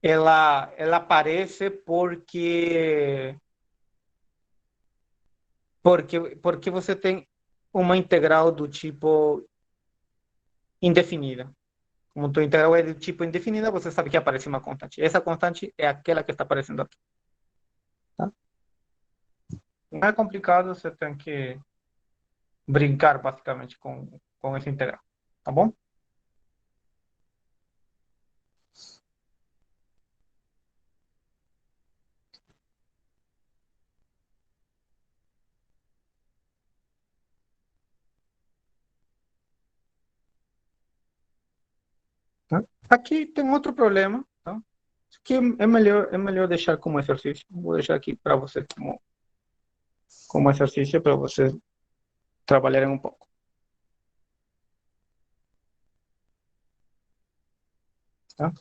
ela aparece porque você tem uma integral do tipo indefinida. Como tua integral é do tipo indefinida, você sabe que aparece uma constante. Essa constante é aquela que está aparecendo aqui. Tá? Não é complicado, você tem que brincar basicamente com essa integral. Tá bom? Tá? Aqui tem outro problema. Tá? Isso aqui é melhor deixar como exercício. Vou deixar aqui para você como exercício, para vocês trabalharem um pouco. tá?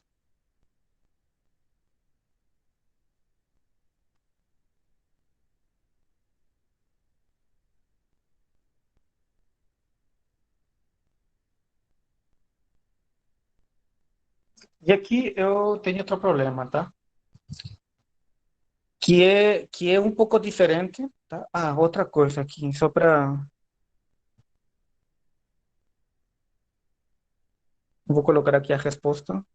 E aqui eu tenho outro problema, tá? Que é um pouco diferente, tá? Ah, outra coisa aqui, só para... Vou colocar aqui a resposta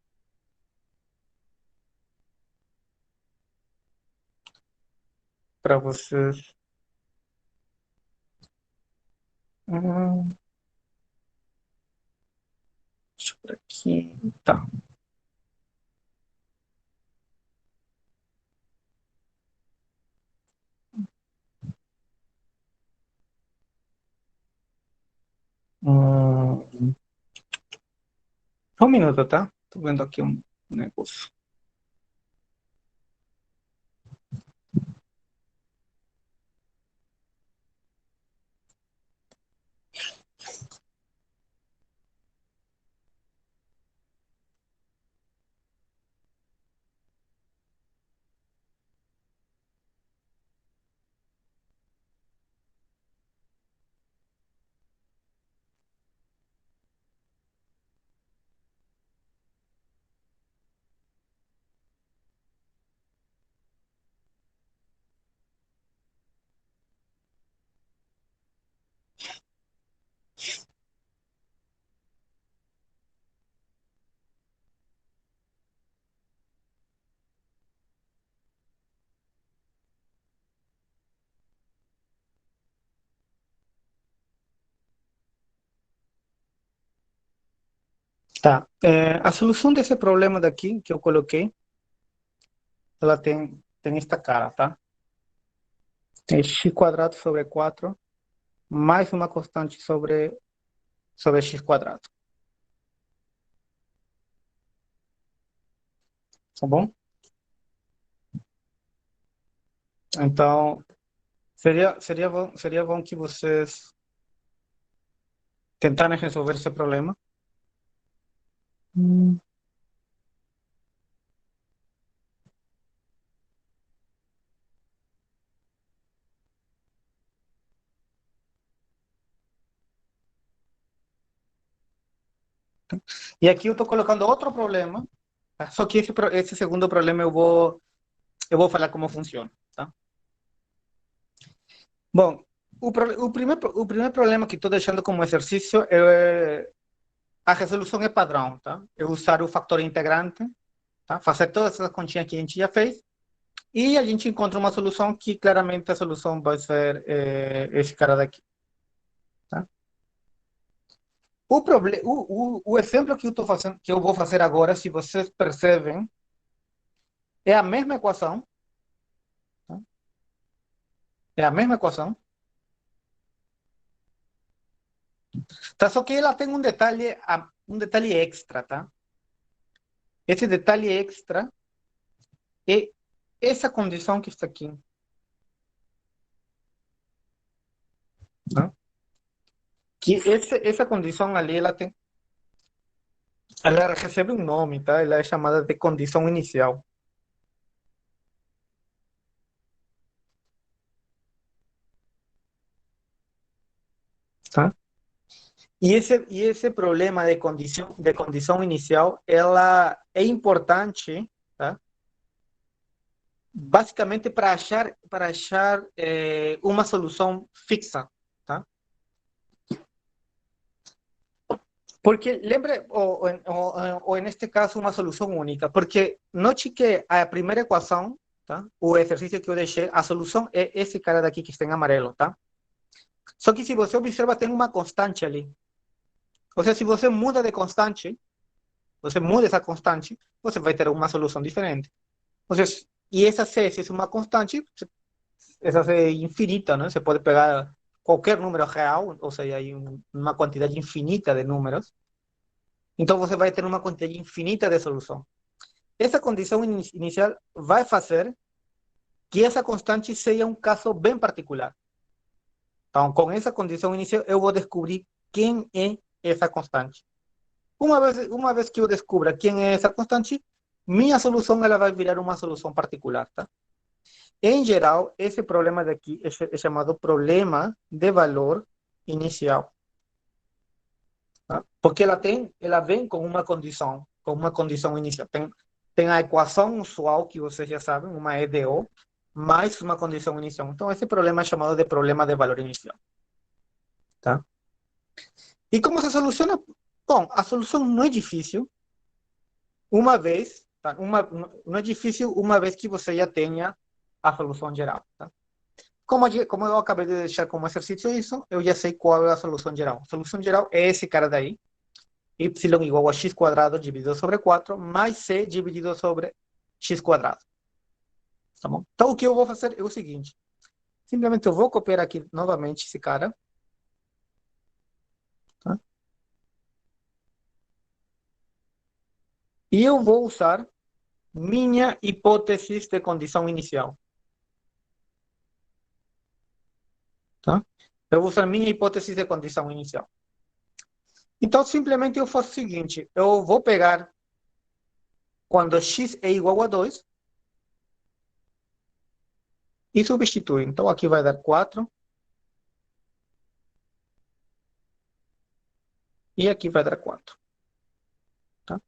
para vocês. Hum, deixa eu por aqui. Tá. Hum, só um minuto, tá? Tô vendo aqui um negócio. Tá. A solução desse problema daqui que eu coloquei, ela tem esta cara, tá? É x quadrado sobre 4 mais uma constante sobre x quadrado. Tá bom? Então, seria bom que vocês tentarem resolver esse problema. E aqui eu estou colocando outro problema, tá? Só que esse segundo problema eu vou falar como funciona, tá? Bom, o primeiro problema que estou deixando como exercício é a resolução é padrão, tá? É usar o fator integrante, tá? Fazer todas essas continhas que a gente já fez e a gente encontra uma solução que claramente a solução vai ser esse cara daqui, tá? O exemplo que eu estou fazendo, que eu vou fazer agora, se vocês percebem, é a mesma equação, tá? É a mesma equação, tá? Só que ela tem um detalhe extra, tá? Esse detalhe extra é essa condição que está aqui, tá? Que essa condição ali, ela recebe um nome, tá? Ela é chamada de condição inicial, tá? E esse problema de condição inicial, ela é importante, tá? Basicamente para achar uma solução fixa, tá? Porque lembra, ou neste caso, uma solução única, porque note que a primeira equação, tá? O exercício que eu deixei, a solução é esse cara daqui que está em amarelo, tá? Só que se você observa, tem uma constante ali. Ou seja, se você muda de constante, você muda essa constante, você vai ter uma solução diferente. Ou seja, e essa C, se é uma constante, essa C é infinita, né? Você pode pegar qualquer número real, ou seja, hay uma quantidade infinita de números. Então você vai ter uma quantidade infinita de solução. Essa condição inicial vai fazer que essa constante seja um caso bem particular. Então, com essa condição inicial, eu vou descobrir quem é essa constante. Uma vez que eu descubra quem é essa constante, minha solução ela vai virar uma solução particular, tá? Em geral, esse problema daqui é chamado problema de valor inicial, tá? Porque ela vem com uma condição inicial. Tem a equação usual que vocês já sabem, uma EDO, mais uma condição inicial. Então, esse problema é chamado de problema de valor inicial, tá? E como se soluciona? Bom, a solução não é difícil, uma vez, tá? Não é difícil uma vez que você já tenha a solução geral, tá? Como eu acabei de deixar como exercício isso, eu já sei qual é a solução geral. A solução geral é esse cara daí, y igual a x quadrado dividido sobre 4, mais c dividido sobre x quadrado. Tá bom? Então, o que eu vou fazer é o seguinte. Simplesmente eu vou copiar aqui novamente esse cara. Tá? E eu vou usar minha hipótese de condição inicial. Tá? Eu vou usar minha hipótese de condição inicial. Então, simplesmente eu faço o seguinte. Eu vou pegar quando x é igual a 2 e substituir. Então, aqui vai dar 4. E aqui vai dar 4. Tá?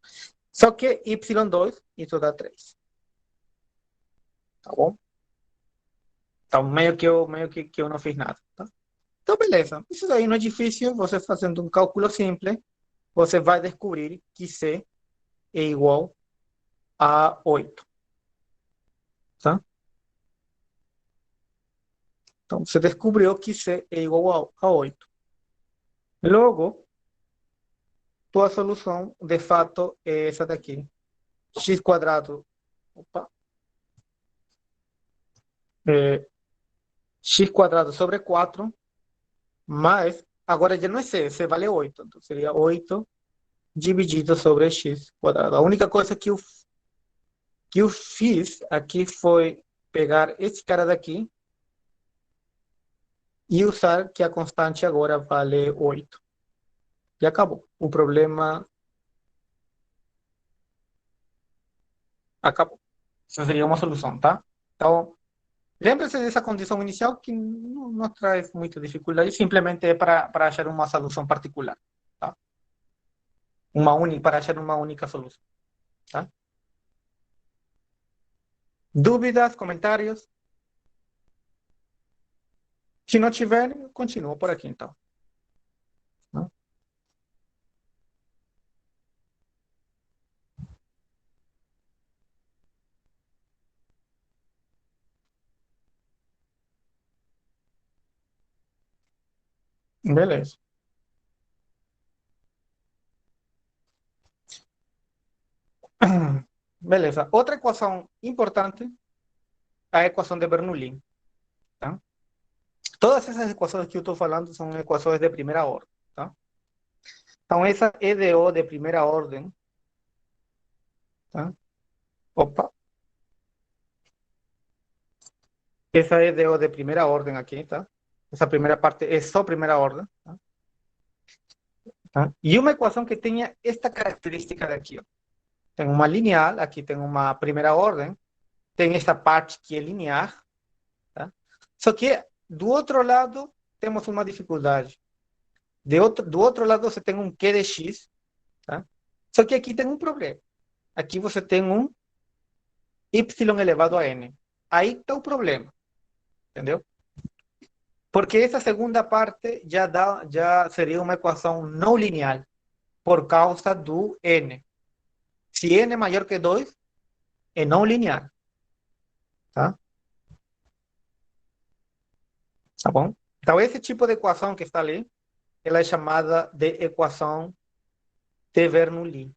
Só que y2, isso dá 3. Tá bom? Então, meio que eu não fiz nada. Tá? Então, beleza. Isso daí não é difícil. Você fazendo um cálculo simples, você vai descobrir que C é igual a 8. Tá? Então, você descobriu que C é igual a 8. Logo, tua solução, de fato, é essa daqui. X quadrado. Opa. X quadrado sobre 4, mais, agora já não é C, C vale 8. Então, seria 8 dividido sobre x quadrado. A única coisa que eu fiz aqui foi pegar esse cara daqui e usar que a constante agora vale 8. E acabou. O problema acabou. Isso seria uma solução, tá? Então, lembre-se dessa condição inicial que não traz muita dificuldade, simplesmente é para achar uma solução particular, tá? Para achar uma única solução, tá? Dúvidas, comentários? Se não tiver, continua por aqui, então. Tá? Beleza. Beleza. Outra equação importante é a equação de Bernoulli. Tá? Todas essas equações que eu estou falando são equações de primeira ordem. Tá? Então, essa EDO de primeira ordem. Tá? Opa. Essa EDO de primeira ordem aqui. Tá? Essa primeira parte é só primeira ordem. Tá? Tá? E uma equação que tenha esta característica daqui. Ó. Tem uma lineal, aqui tem uma primeira ordem. Tem esta parte que é linear. Tá? Só que do outro lado temos uma dificuldade. Do outro lado você tem um Q de x. Tá? Só que aqui tem um problema. Aqui você tem um y elevado a n. Aí está o problema. Entendeu? Porque essa segunda parte já seria uma equação não linear por causa do n. Se n é maior que 2, é não linear. Tá? Tá bom? Então, esse tipo de equação que está ali, ela é chamada de equação de Bernoulli.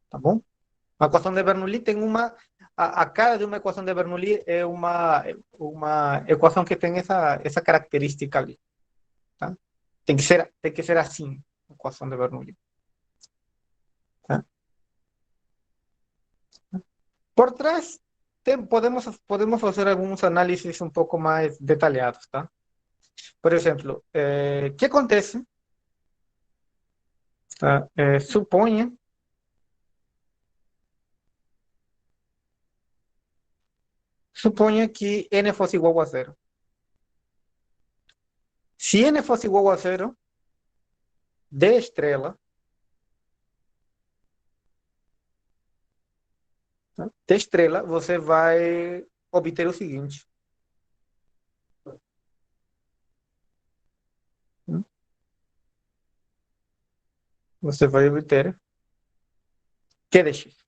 Tá bom? A equação de Bernoulli tem uma... A cara de uma equação de Bernoulli é uma equação que tem essa característica ali. Tá? Tem que ser assim, a equação de Bernoulli. Tá? Por trás, podemos fazer alguns análises um pouco mais detalhados. Tá? Por exemplo, o que acontece tá? Suponha que n fosse igual a zero. Se n fosse igual a zero, d estrela, tá? D estrela, você vai obter o seguinte. Você vai obter Q de x.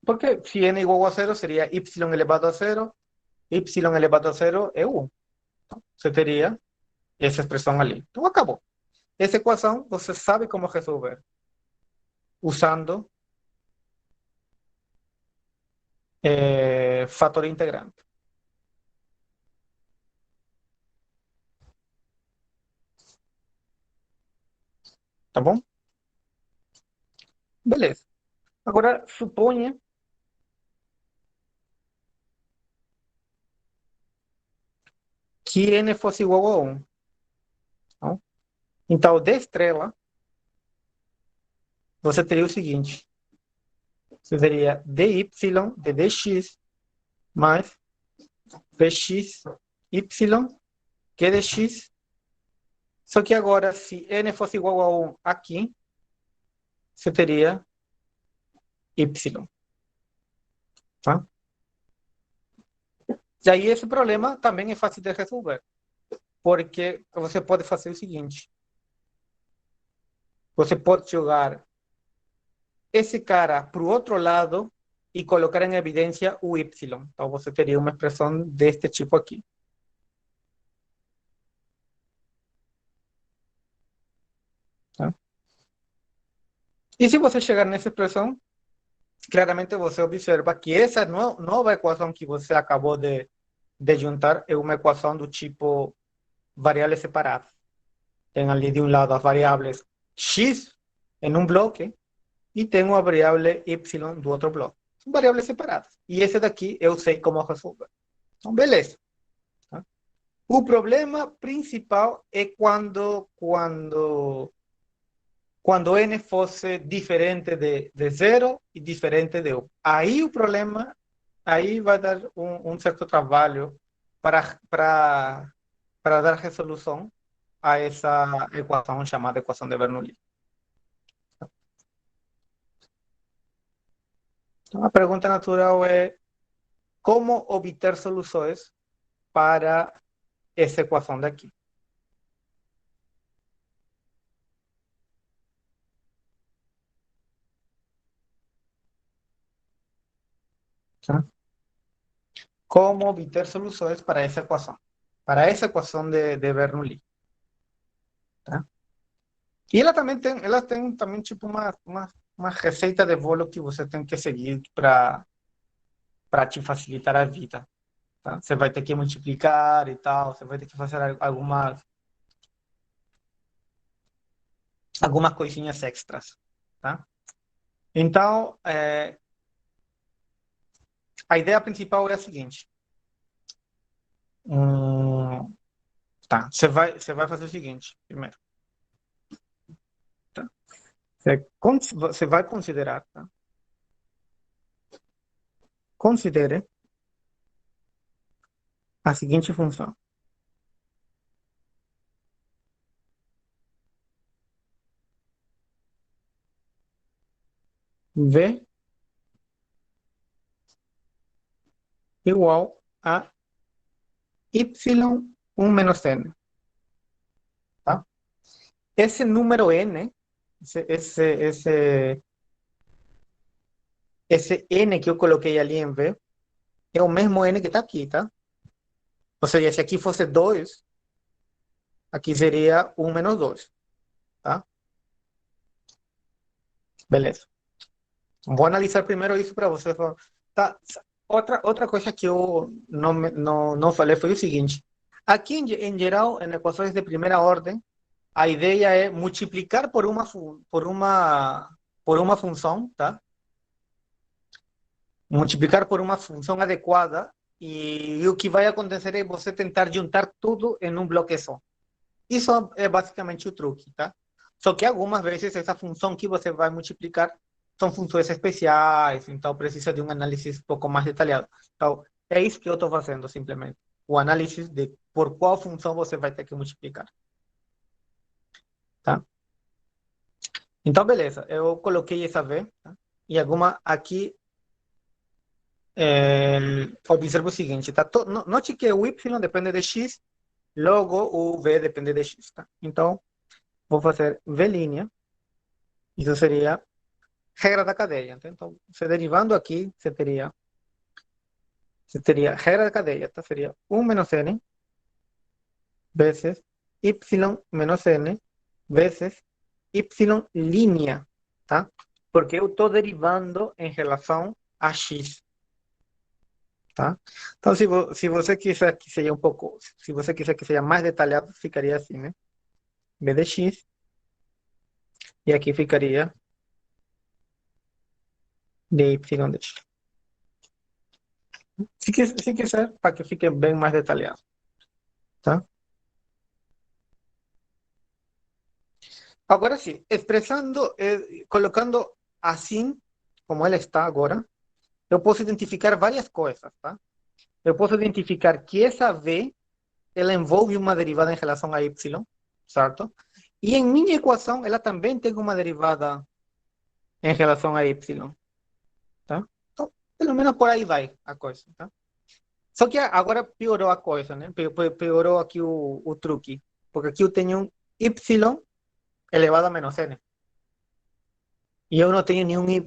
Porque se n igual a zero, seria y elevado a zero. Y elevado a zero é 1. Então, você teria essa expressão ali. Então, acabou. Essa equação, você sabe como resolver. Usando fator integrante. Tá bom? Beleza. Agora, suponha que n fosse igual a 1. Então, D estrela, você teria o seguinte. Você teria dy de dx mais px y q de x. Só que agora, se n fosse igual a 1 aqui, você teria y. Tá? E aí esse problema também é fácil de resolver. Porque você pode fazer o seguinte. Você pode jogar esse cara para o outro lado e colocar em evidência o y. Então você teria uma expressão deste tipo aqui. Tá? E se você chegar nessa expressão, claramente você observa que essa nova equação que você acabou de juntar é uma equação do tipo variáveis separadas. Tem ali de um lado as variáveis x em um bloco e tem uma variável y do outro bloco. São variáveis separadas. E esse daqui eu sei como resolver. Então, beleza. Tá? O problema principal é quando n fosse diferente de zero e diferente de 1. Aí o problema, aí vai dar um certo trabalho para dar resolução a essa equação chamada equação de Bernoulli. Então, a pergunta natural é como obter soluções para essa equação daqui. Tá? Como obter soluções para essa equação de Bernoulli. Tá? E ela tem também tipo uma receita de bolo que você tem que seguir para te facilitar a vida. Tá? Você vai ter que multiplicar e tal, você vai ter que fazer algumas coisinhas extras. Tá? Então, a ideia principal é a seguinte. Tá, você vai fazer o seguinte, primeiro. Tá? Você vai considerar, tá? Considere a seguinte função. V igual a y1 menos n. Tá? Esse número n, esse n que eu coloquei ali em V, é o mesmo n que está aqui, tá? Ou seja, se aqui fosse 2, aqui seria 1 menos 2. Tá? Beleza. Vou analisar primeiro isso para você. Tá. Outra coisa que eu não falei foi o seguinte. Aqui, em geral, em equações de primeira ordem, a ideia é multiplicar por uma função, tá? Multiplicar por uma função adequada e o que vai acontecer é você tentar juntar tudo em um bloco só. Isso é basicamente o truque, tá? Só que algumas vezes essa função que você vai multiplicar são funções especiais, então precisa de um análise um pouco mais detalhado. Então, é isso que eu estou fazendo, simplesmente. O análise de por qual função você vai ter que multiplicar. Tá? Então, beleza. Eu coloquei essa V. Tá? E alguma aqui... observa o seguinte, tá? Note que o Y depende de X, logo o V depende de X. Tá? Então, vou fazer V'. Isso seria regra da cadeia. Então, se derivando aqui, você teria regra da cadeia, tá? Seria 1 menos n vezes y menos n vezes y linha, tá? Porque eu estou derivando em relação a x, tá? Então, se você quiser que seja um pouco, se você quiser que seja mais detalhado, ficaria assim, né? V de x, e aqui ficaria dy de x. Se quiser, para que fique bem mais detalhado, tá? Agora sim, expressando, colocando assim, como ela está agora, eu posso identificar várias coisas, tá? Eu posso identificar que essa V, ela envolve uma derivada em relação a y, certo? E em minha equação, ela também tem uma derivada em relação a y, tá? Então, pelo menos por aí vai a coisa, tá? Só que agora piorou a coisa, né? Piorou aqui o truque. Porque aqui eu tenho um y elevado a menos n. E eu não tenho nenhum y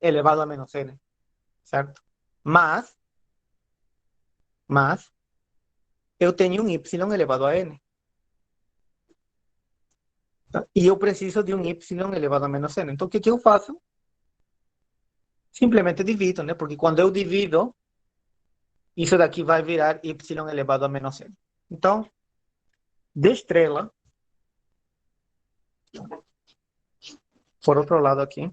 elevado a menos n, certo? Mas eu tenho um y elevado a n. Tá? E eu preciso de um y elevado a menos n. Então, o que eu faço? Simplesmente divido, né? Porque quando eu divido, isso daqui vai virar y elevado a menos n. Então, de estrela, por outro lado aqui,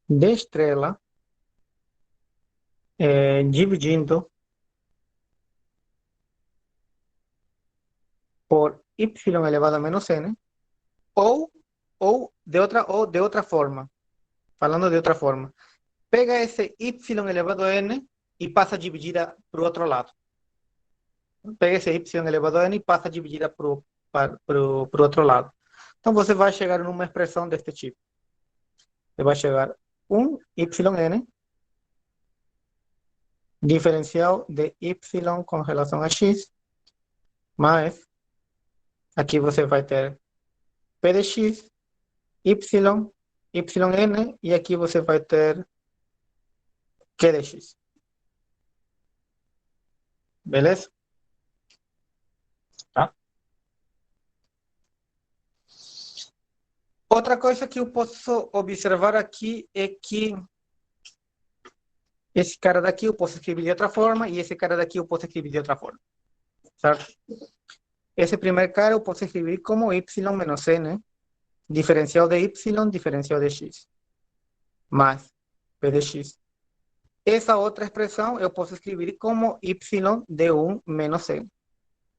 de estrela, dividindo por y elevado a menos n, ou de outra forma, falando de outra forma, pega esse y elevado a n e passa a dividir para o outro lado. Pega esse y elevado a n e passa a dividir para o outro lado. Então, você vai chegar numa expressão deste tipo. Você vai chegar 1 yn diferencial de y com relação a x, mais aqui você vai ter p de x, yn, e aqui você vai ter q de x. Beleza? Tá? Outra coisa que eu posso observar aqui é que esse cara daqui eu posso escrever de outra forma e esse cara daqui eu posso escrever de outra forma. Certo? Esse primeiro cara eu posso escrever como y menos n, diferencial de y, diferencial de x, mais p de x. Essa outra expressão eu posso escrever como y de 1 menos n.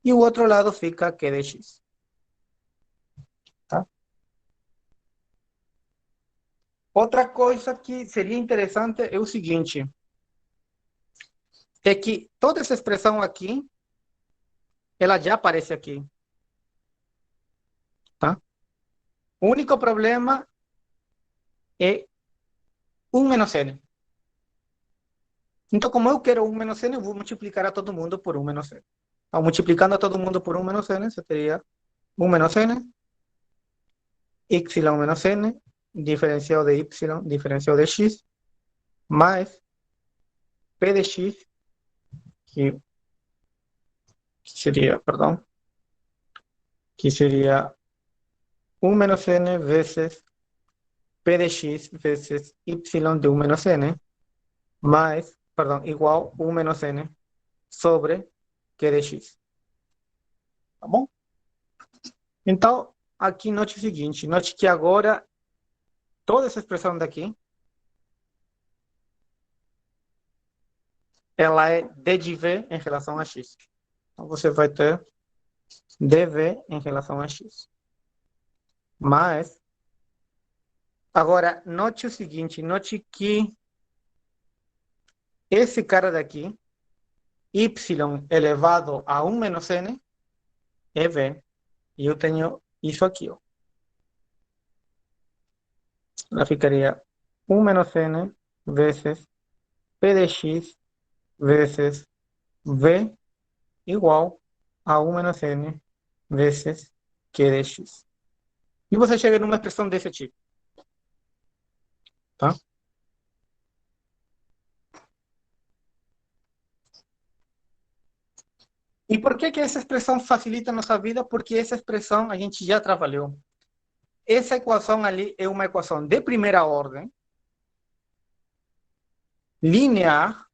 E o outro lado fica q de x. Tá? Outra coisa que seria interessante é o seguinte, é que toda essa expressão aqui, ela já aparece aqui. Tá? O único problema é 1 menos n. Então, como eu quero 1 menos n, eu vou multiplicar a todo mundo por 1 menos n. Então, multiplicando a todo mundo por 1 menos n, você teria 1 menos n, y menos n, diferencial de y, diferencial de x, mais p de x, que seria, perdão, que seria 1 menos n vezes p de x vezes y de 1 menos n, mais, perdão, igual 1 menos n sobre q de x. Tá bom? Então, aqui note o seguinte, note que agora toda essa expressão daqui, ela é d de v em relação a x. Então, você vai ter dv em relação a x. Mas, agora, note o seguinte, note que esse cara daqui, y elevado a 1 menos n, é v. E eu tenho isso aqui, ó. Ela ficaria 1 menos n vezes p de x vezes v igual a 1 menos n vezes q de x. E você chega numa expressão desse tipo. Tá? E por que essa expressão facilita a nossa vida? Porque essa expressão a gente já trabalhou. Essa equação ali é uma equação de primeira ordem, linear,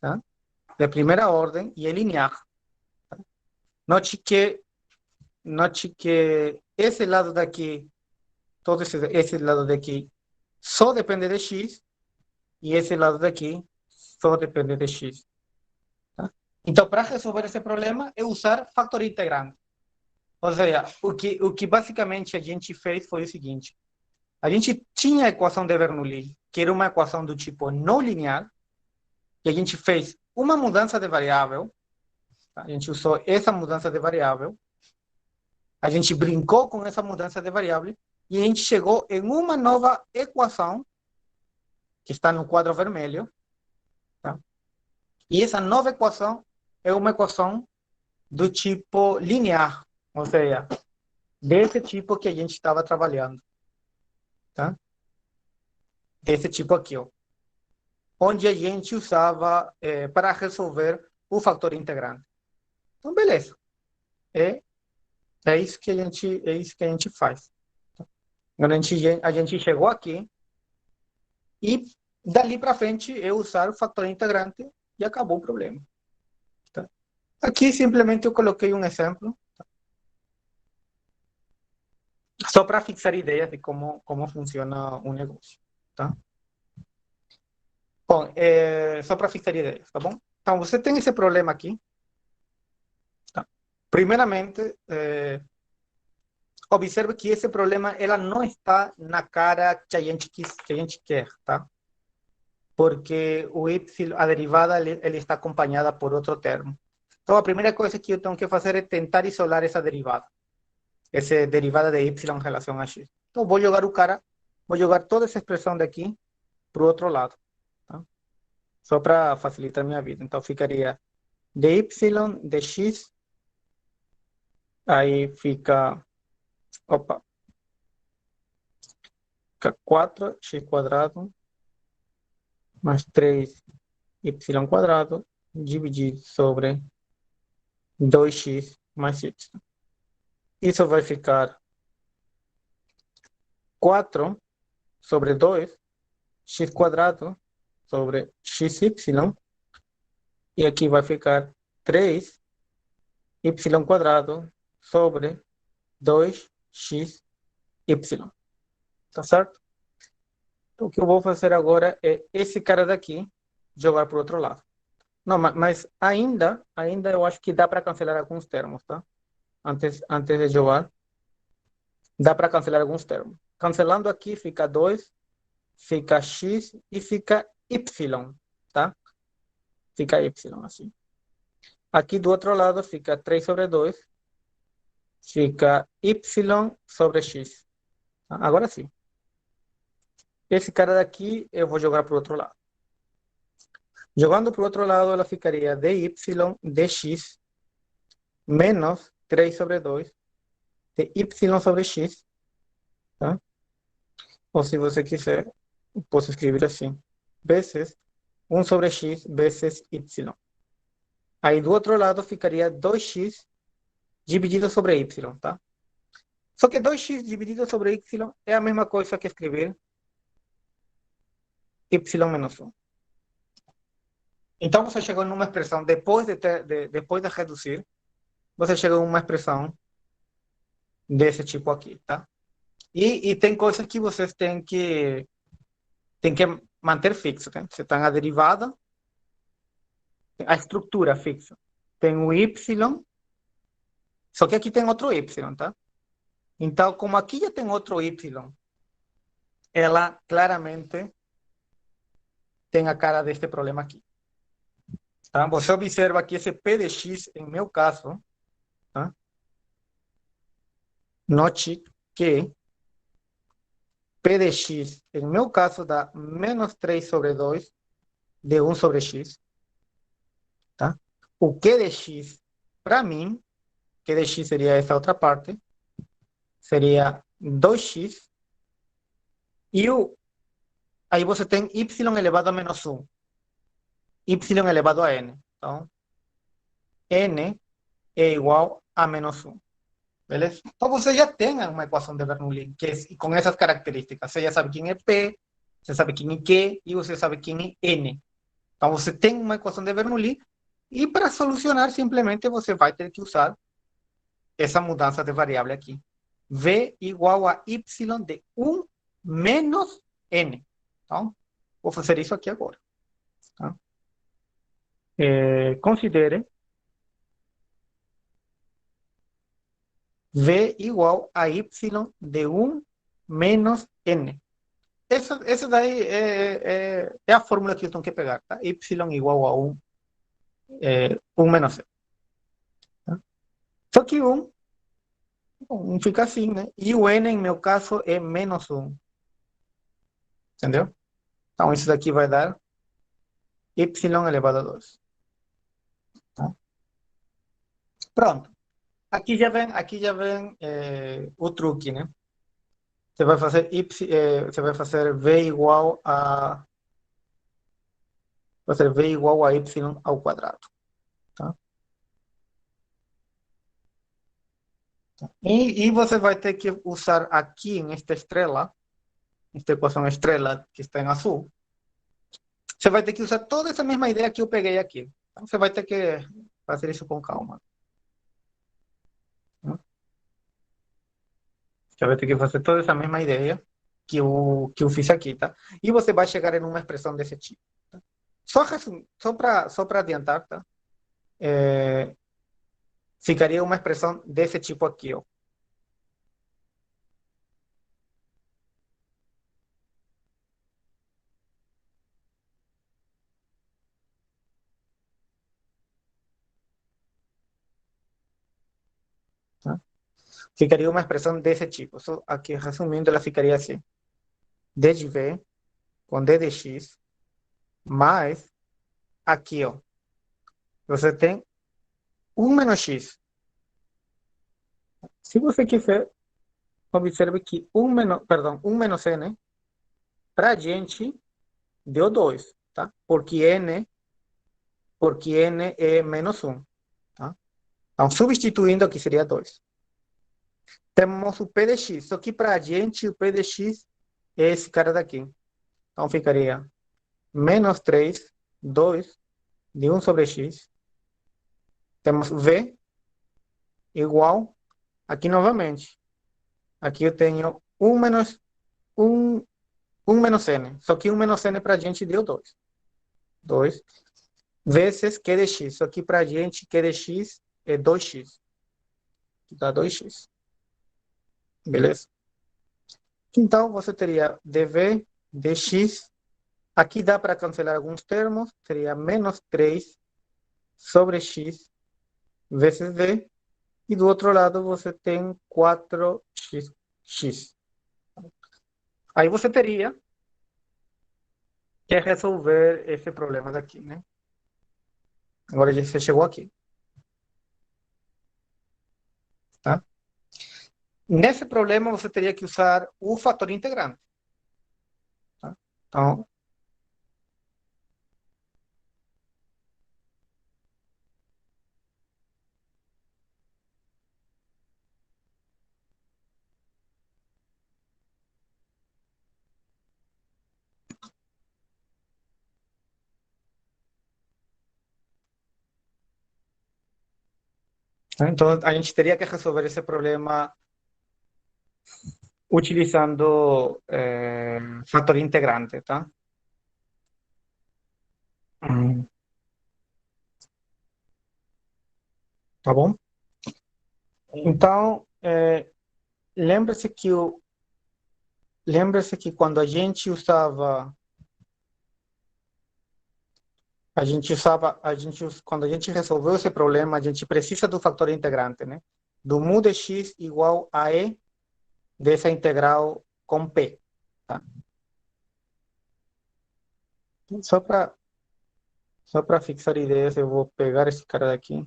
tá? De primeira ordem, e é linear. Tá? Note que esse lado daqui, todo esse lado daqui, só depende de x, e esse lado daqui só depende de x. Tá? Então, para resolver esse problema, é usar fator integrante. Ou seja, o que basicamente a gente fez foi o seguinte. A gente tinha a equação de Bernoulli, que era uma equação do tipo não linear, e a gente fez uma mudança de variável. Tá? A gente usou essa mudança de variável. A gente brincou com essa mudança de variável e a gente chegou em uma nova equação, que está no quadro vermelho. Tá? E essa nova equação é uma equação do tipo linear, ou seja, desse tipo que a gente estava trabalhando. Tá? Desse tipo aqui, ó. Onde a gente usava para resolver o fator integrante. Então, beleza. É isso que a gente faz. A gente chegou aqui e dali para frente eu usar o fator integrante e acabou o problema. Tá? Aqui simplesmente eu coloquei um exemplo, tá? Só para fixar ideias de como funciona o negócio. Tá? Bom, só para fixar ideias, tá bom? Então, você tem esse problema aqui. Tá? Primeiramente, observe que esse problema ela não está na cara que a gente quer, tá? Porque o y, a derivada, ele está acompanhada por outro termo. Então, a primeira coisa que eu tenho que fazer é tentar isolar essa derivada de y em relação a x. Então, vou jogar toda essa expressão daqui para o outro lado, tá? Só para facilitar minha vida. Então, ficaria dy de x, aí fica, fica 4x² mais 3y² dividido sobre 2x mais y. Isso vai ficar 4 sobre 2, x² sobre xy, e aqui vai ficar 3y² sobre 2xy. Tá certo? Então, o que eu vou fazer agora é esse cara daqui jogar para o outro lado. Não, mas ainda eu acho que dá para cancelar alguns termos, tá? Antes de jogar, dá para cancelar alguns termos. Cancelando aqui, fica 2, fica x e fica y, tá? Fica y assim. Aqui do outro lado fica 3 sobre 2, fica y sobre x. Tá? Agora sim. Esse cara daqui eu vou jogar para o outro lado. Jogando para o outro lado, ela ficaria dy dx menos 3 sobre 2 de y sobre x. Tá? Ou se você quiser, posso escrever assim. Vezes 1 sobre x vezes y. Aí do outro lado ficaria 2x dividido sobre y. Tá? Só que 2x dividido sobre y é a mesma coisa que escrever y menos 1. Então, você chegou numa expressão, depois de reduzir, você chegou numa expressão desse tipo aqui, tá? E tem coisas que vocês têm que manter fixa, tá? Você tem a derivada, a estrutura fixa. tem o y, só que aqui tem outro y, tá? Então, como aqui já tem outro y, ela claramente tem a cara deste problema aqui. Tá? Você observa que esse P de x, em meu caso, tá? Note que P de x, em meu caso, dá menos 3 sobre 2 de 1 sobre x. Tá? O Q de x, para mim, Q de x seria essa outra parte, seria 2x, e aí você tem y elevado a menos 1, y elevado a n. Então, n é igual a menos 1. Beleza? Então você já tem uma equação de Bernoulli com essas características. Você já sabe quem é P, você sabe quem é Q e você sabe quem é N. Então você tem uma equação de Bernoulli e para solucionar simplesmente você vai ter que usar essa mudança de variável aqui. V igual a y de 1 menos N. Então, vou fazer isso aqui agora. Tá? Considere V igual a y de 1 menos n. Essa daí é a fórmula que eu tenho que pegar, tá? Y igual a 1 menos n. Tá? Só que 1 fica assim, né? E o n, em meu caso, é menos 1. Entendeu? Então, isso daqui vai dar y elevado a 2. Tá? Pronto. Aqui já vem o truque, né? Você vai fazer você vai fazer v igual a y ao quadrado. Tá? E você vai ter que usar aqui nesta estrela, esta equação estrela que está em azul, você vai ter que usar toda essa mesma ideia que eu peguei aqui. Então você vai ter que fazer isso com calma. Você vai ter que fazer toda essa mesma ideia que eu fiz aqui, tá? E você vai chegar em uma expressão desse tipo. Tá? Só para adiantar, tá? Ficaria uma expressão desse tipo aqui, ó. Tá? Ficaria uma expressão desse tipo. Só aqui, resumindo, ela ficaria assim. D de V com D de X mais aqui, ó. Você tem 1 menos X. Se você quiser, observe que 1 menos N, para a gente, deu 2, tá? Porque N é menos 1, tá? Então, substituindo aqui seria 2. Temos o P de X, só que para a gente o P de X é esse cara daqui. Então, ficaria menos 3, 2 de 1 sobre X. Temos V igual, aqui novamente. Aqui eu tenho 1 menos N. Só que 1 menos N para a gente deu 2. 2 vezes Q de X. Só que para a gente Q de X é 2x. Dá 2x. Beleza? Então, você teria dv dx. Aqui dá para cancelar alguns termos. Seria menos 3 sobre x vezes d. E do outro lado você tem 4x. Aí você teria que resolver esse problema daqui, né? Agora você chegou aqui. Tá? Nesse problema você teria que usar o fator integrante. Tá? Então a gente teria que resolver esse problema utilizando fator integrante, tá? tá bom? Então, lembre-se que quando quando a gente resolveu esse problema, a gente precisa do fator integrante, né? Do mu de x igual a e dessa integral com p, tá? Só para fixar ideias, eu vou pegar esse cara daqui.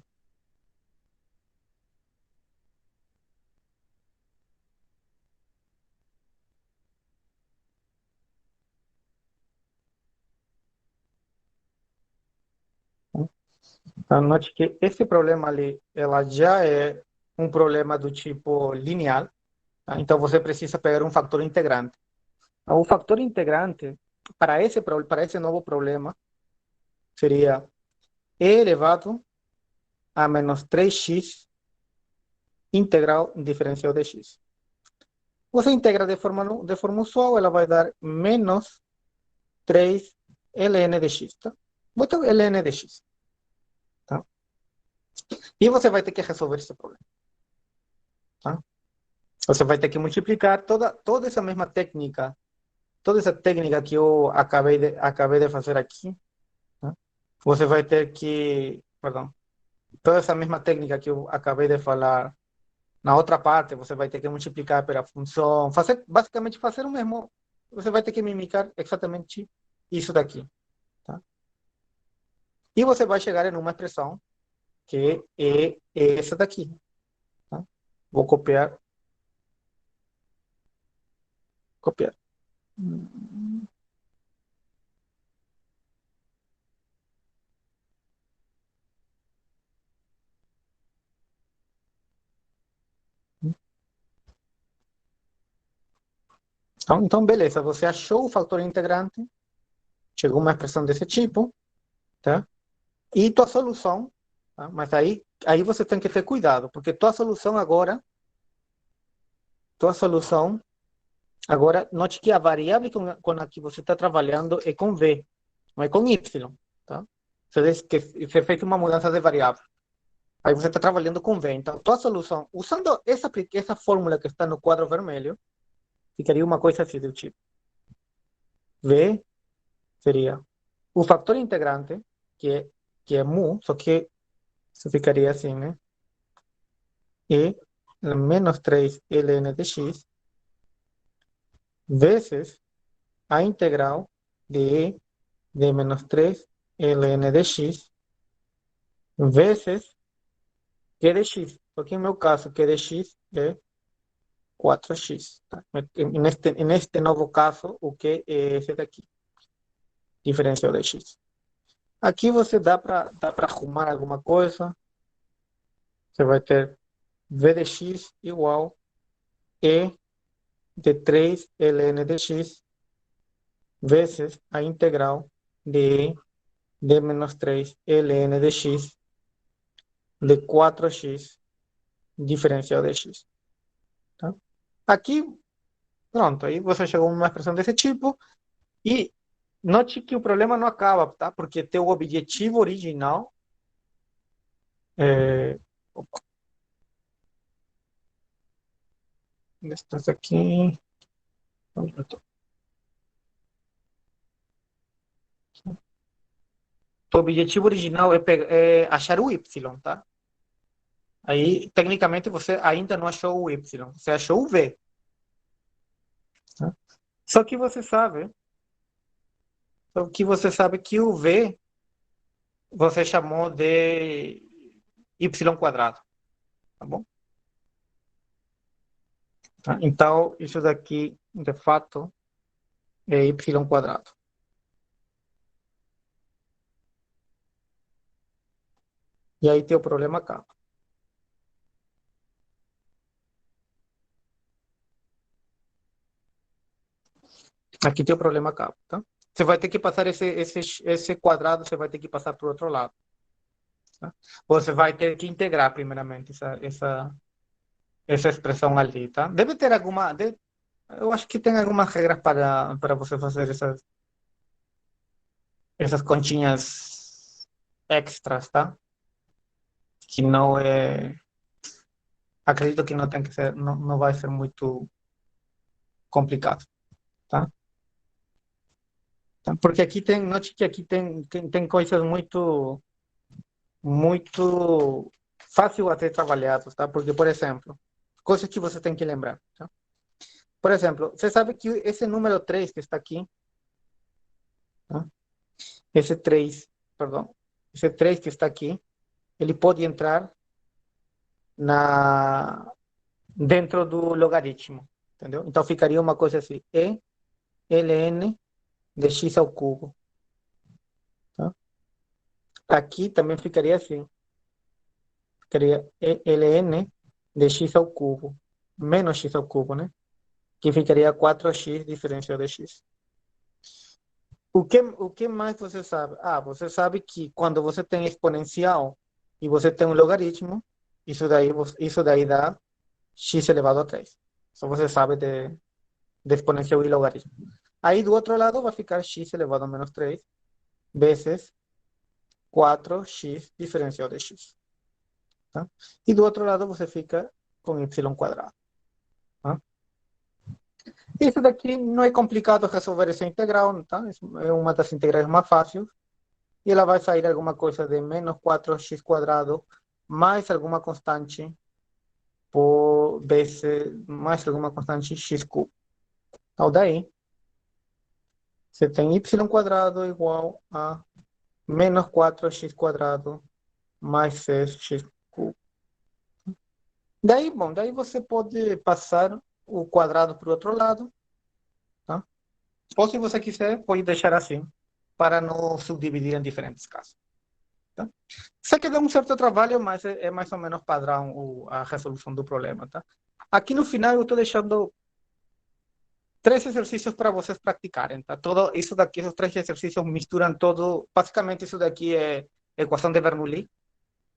Então, note que esse problema ali, ela já é um problema do tipo linear, tá? Então, você precisa pegar um fator integrante. O fator integrante, para esse novo problema, seria e elevado a menos 3x integral diferencial de x. Você integra de forma usual, ela vai dar menos 3 ln de x, tá? Bota ln de x, tá? E você vai ter que resolver esse problema, tá? Você vai ter que multiplicar toda essa mesma técnica, toda essa técnica que eu acabei de fazer aqui, tá? Você vai ter que, perdão, toda essa mesma técnica que eu acabei de falar na outra parte, você vai ter que multiplicar pela função, basicamente fazer o mesmo, você vai ter que mimicar exatamente isso daqui, tá? E você vai chegar em uma expressão que é essa daqui, tá? Vou copiar. Então, beleza, você achou o fator integrante, chegou uma expressão desse tipo, tá? E tua solução, tá? Mas aí você tem que ter cuidado, porque note que a variável com a que você está trabalhando é com v, não é com y, tá? Você fez uma mudança de variável. Aí você está trabalhando com v. Então, tua solução, usando essa fórmula que está no quadro vermelho, ficaria uma coisa assim do tipo. V seria o fator integrante, que é mu, só que isso ficaria assim, né? E menos 3 ln de x vezes a integral de e de menos 3 ln de x vezes q de x. Porque no meu caso, q de x é 4x. Tá? Neste novo caso, o que é esse daqui? Diferencial de x. Aqui você dá para arrumar alguma coisa. Você vai ter v de x igual e de 3 ln de x vezes a integral de e de menos 3 ln de x de 4x diferencial de x. Tá? Aqui, pronto, aí você chegou a uma expressão desse tipo e note que o problema não acaba, tá? Porque teu objetivo original opa, estás aqui. O objetivo original é achar o y, tá? Aí, tecnicamente, você ainda não achou o y, você achou o v. Tá? Só que você sabe que o v você chamou de y quadrado, tá bom? Tá? Então, isso daqui, de fato, é y quadrado. E aí teu problema acaba. Aqui teu problema acaba, tá? Você vai ter que passar esse quadrado, você vai ter que passar para o outro lado. Tá? Você vai ter que integrar, primeiramente, essa expressão ali, tá? Deve ter eu acho que tem algumas regras para você fazer essas continhas extras, tá? que não é... Acredito que não tem que ser, não vai ser muito complicado, tá? Porque aqui tem, note que aqui tem coisas muito fácil a ser trabalhadas, tá? Porque, por exemplo, coisas que você tem que lembrar, tá? Por exemplo, você sabe que esse número 3 que está aqui, tá? Esse 3, perdão, esse 3 que está aqui, ele pode entrar dentro do logaritmo, entendeu? Então ficaria uma coisa assim, e ln de x ao cubo, tá? Aqui também ficaria assim, ficaria e ln de x ao cubo, menos x ao cubo, né? Que ficaria 4x diferencial de x. O que mais você sabe? Você sabe que quando você tem exponencial e você tem um logaritmo, isso daí dá x elevado a 3. Só você sabe de exponencial e logaritmo. Aí do outro lado vai ficar x elevado a menos 3 vezes 4x diferencial de x. Tá? E do outro lado você fica com y quadrado. Tá? Isso daqui não é complicado resolver essa integral, tá? É uma das integrais mais fáceis. E ela vai sair alguma coisa de menos 4x quadrado mais alguma constante por vezes mais alguma constante x cubo. Então daí você tem y quadrado igual a menos 4x quadrado mais 6x cubo. Daí, bom, daí você pode passar o quadrado para o outro lado, tá? Ou se você quiser, pode deixar assim, para não subdividir em diferentes casos. Tá? Isso aqui dá um certo trabalho, mas é mais ou menos padrão a resolução do problema, tá? Aqui no final eu estou deixando 3 exercícios para vocês praticarem, tá? Todo isso daqui, esses 3 exercícios misturam todo, basicamente isso daqui é equação de Bernoulli,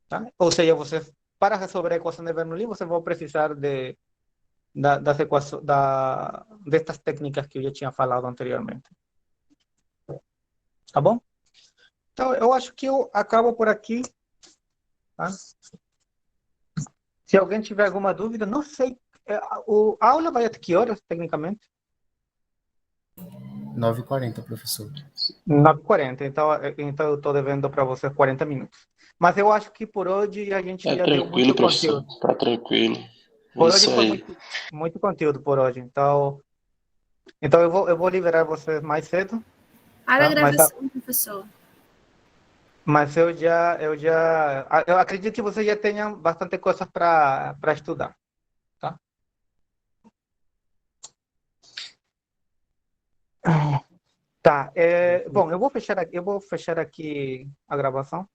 tá? Ou seja, vocês, para resolver a equação de Bernoulli, vocês vão precisar das equações, destas técnicas que eu já tinha falado anteriormente. Tá bom? Então, eu acho que eu acabo por aqui, tá? Se alguém tiver alguma dúvida, não sei, a aula vai até que horas, tecnicamente? 9h40, professor. 9h40, então eu estou devendo para vocês 40 minutos. Mas eu acho que por hoje a gente já deu Tranquilo, muito professor. conteúdo. Tá tranquilo. Por Isso hoje foi aí. muito conteúdo por hoje. Então eu vou liberar vocês mais cedo. Para a Tá? gravação, professor. Mas eu acredito que vocês já tenham bastante coisas para estudar. Tá? Tá. Bom, eu vou fechar aqui a gravação.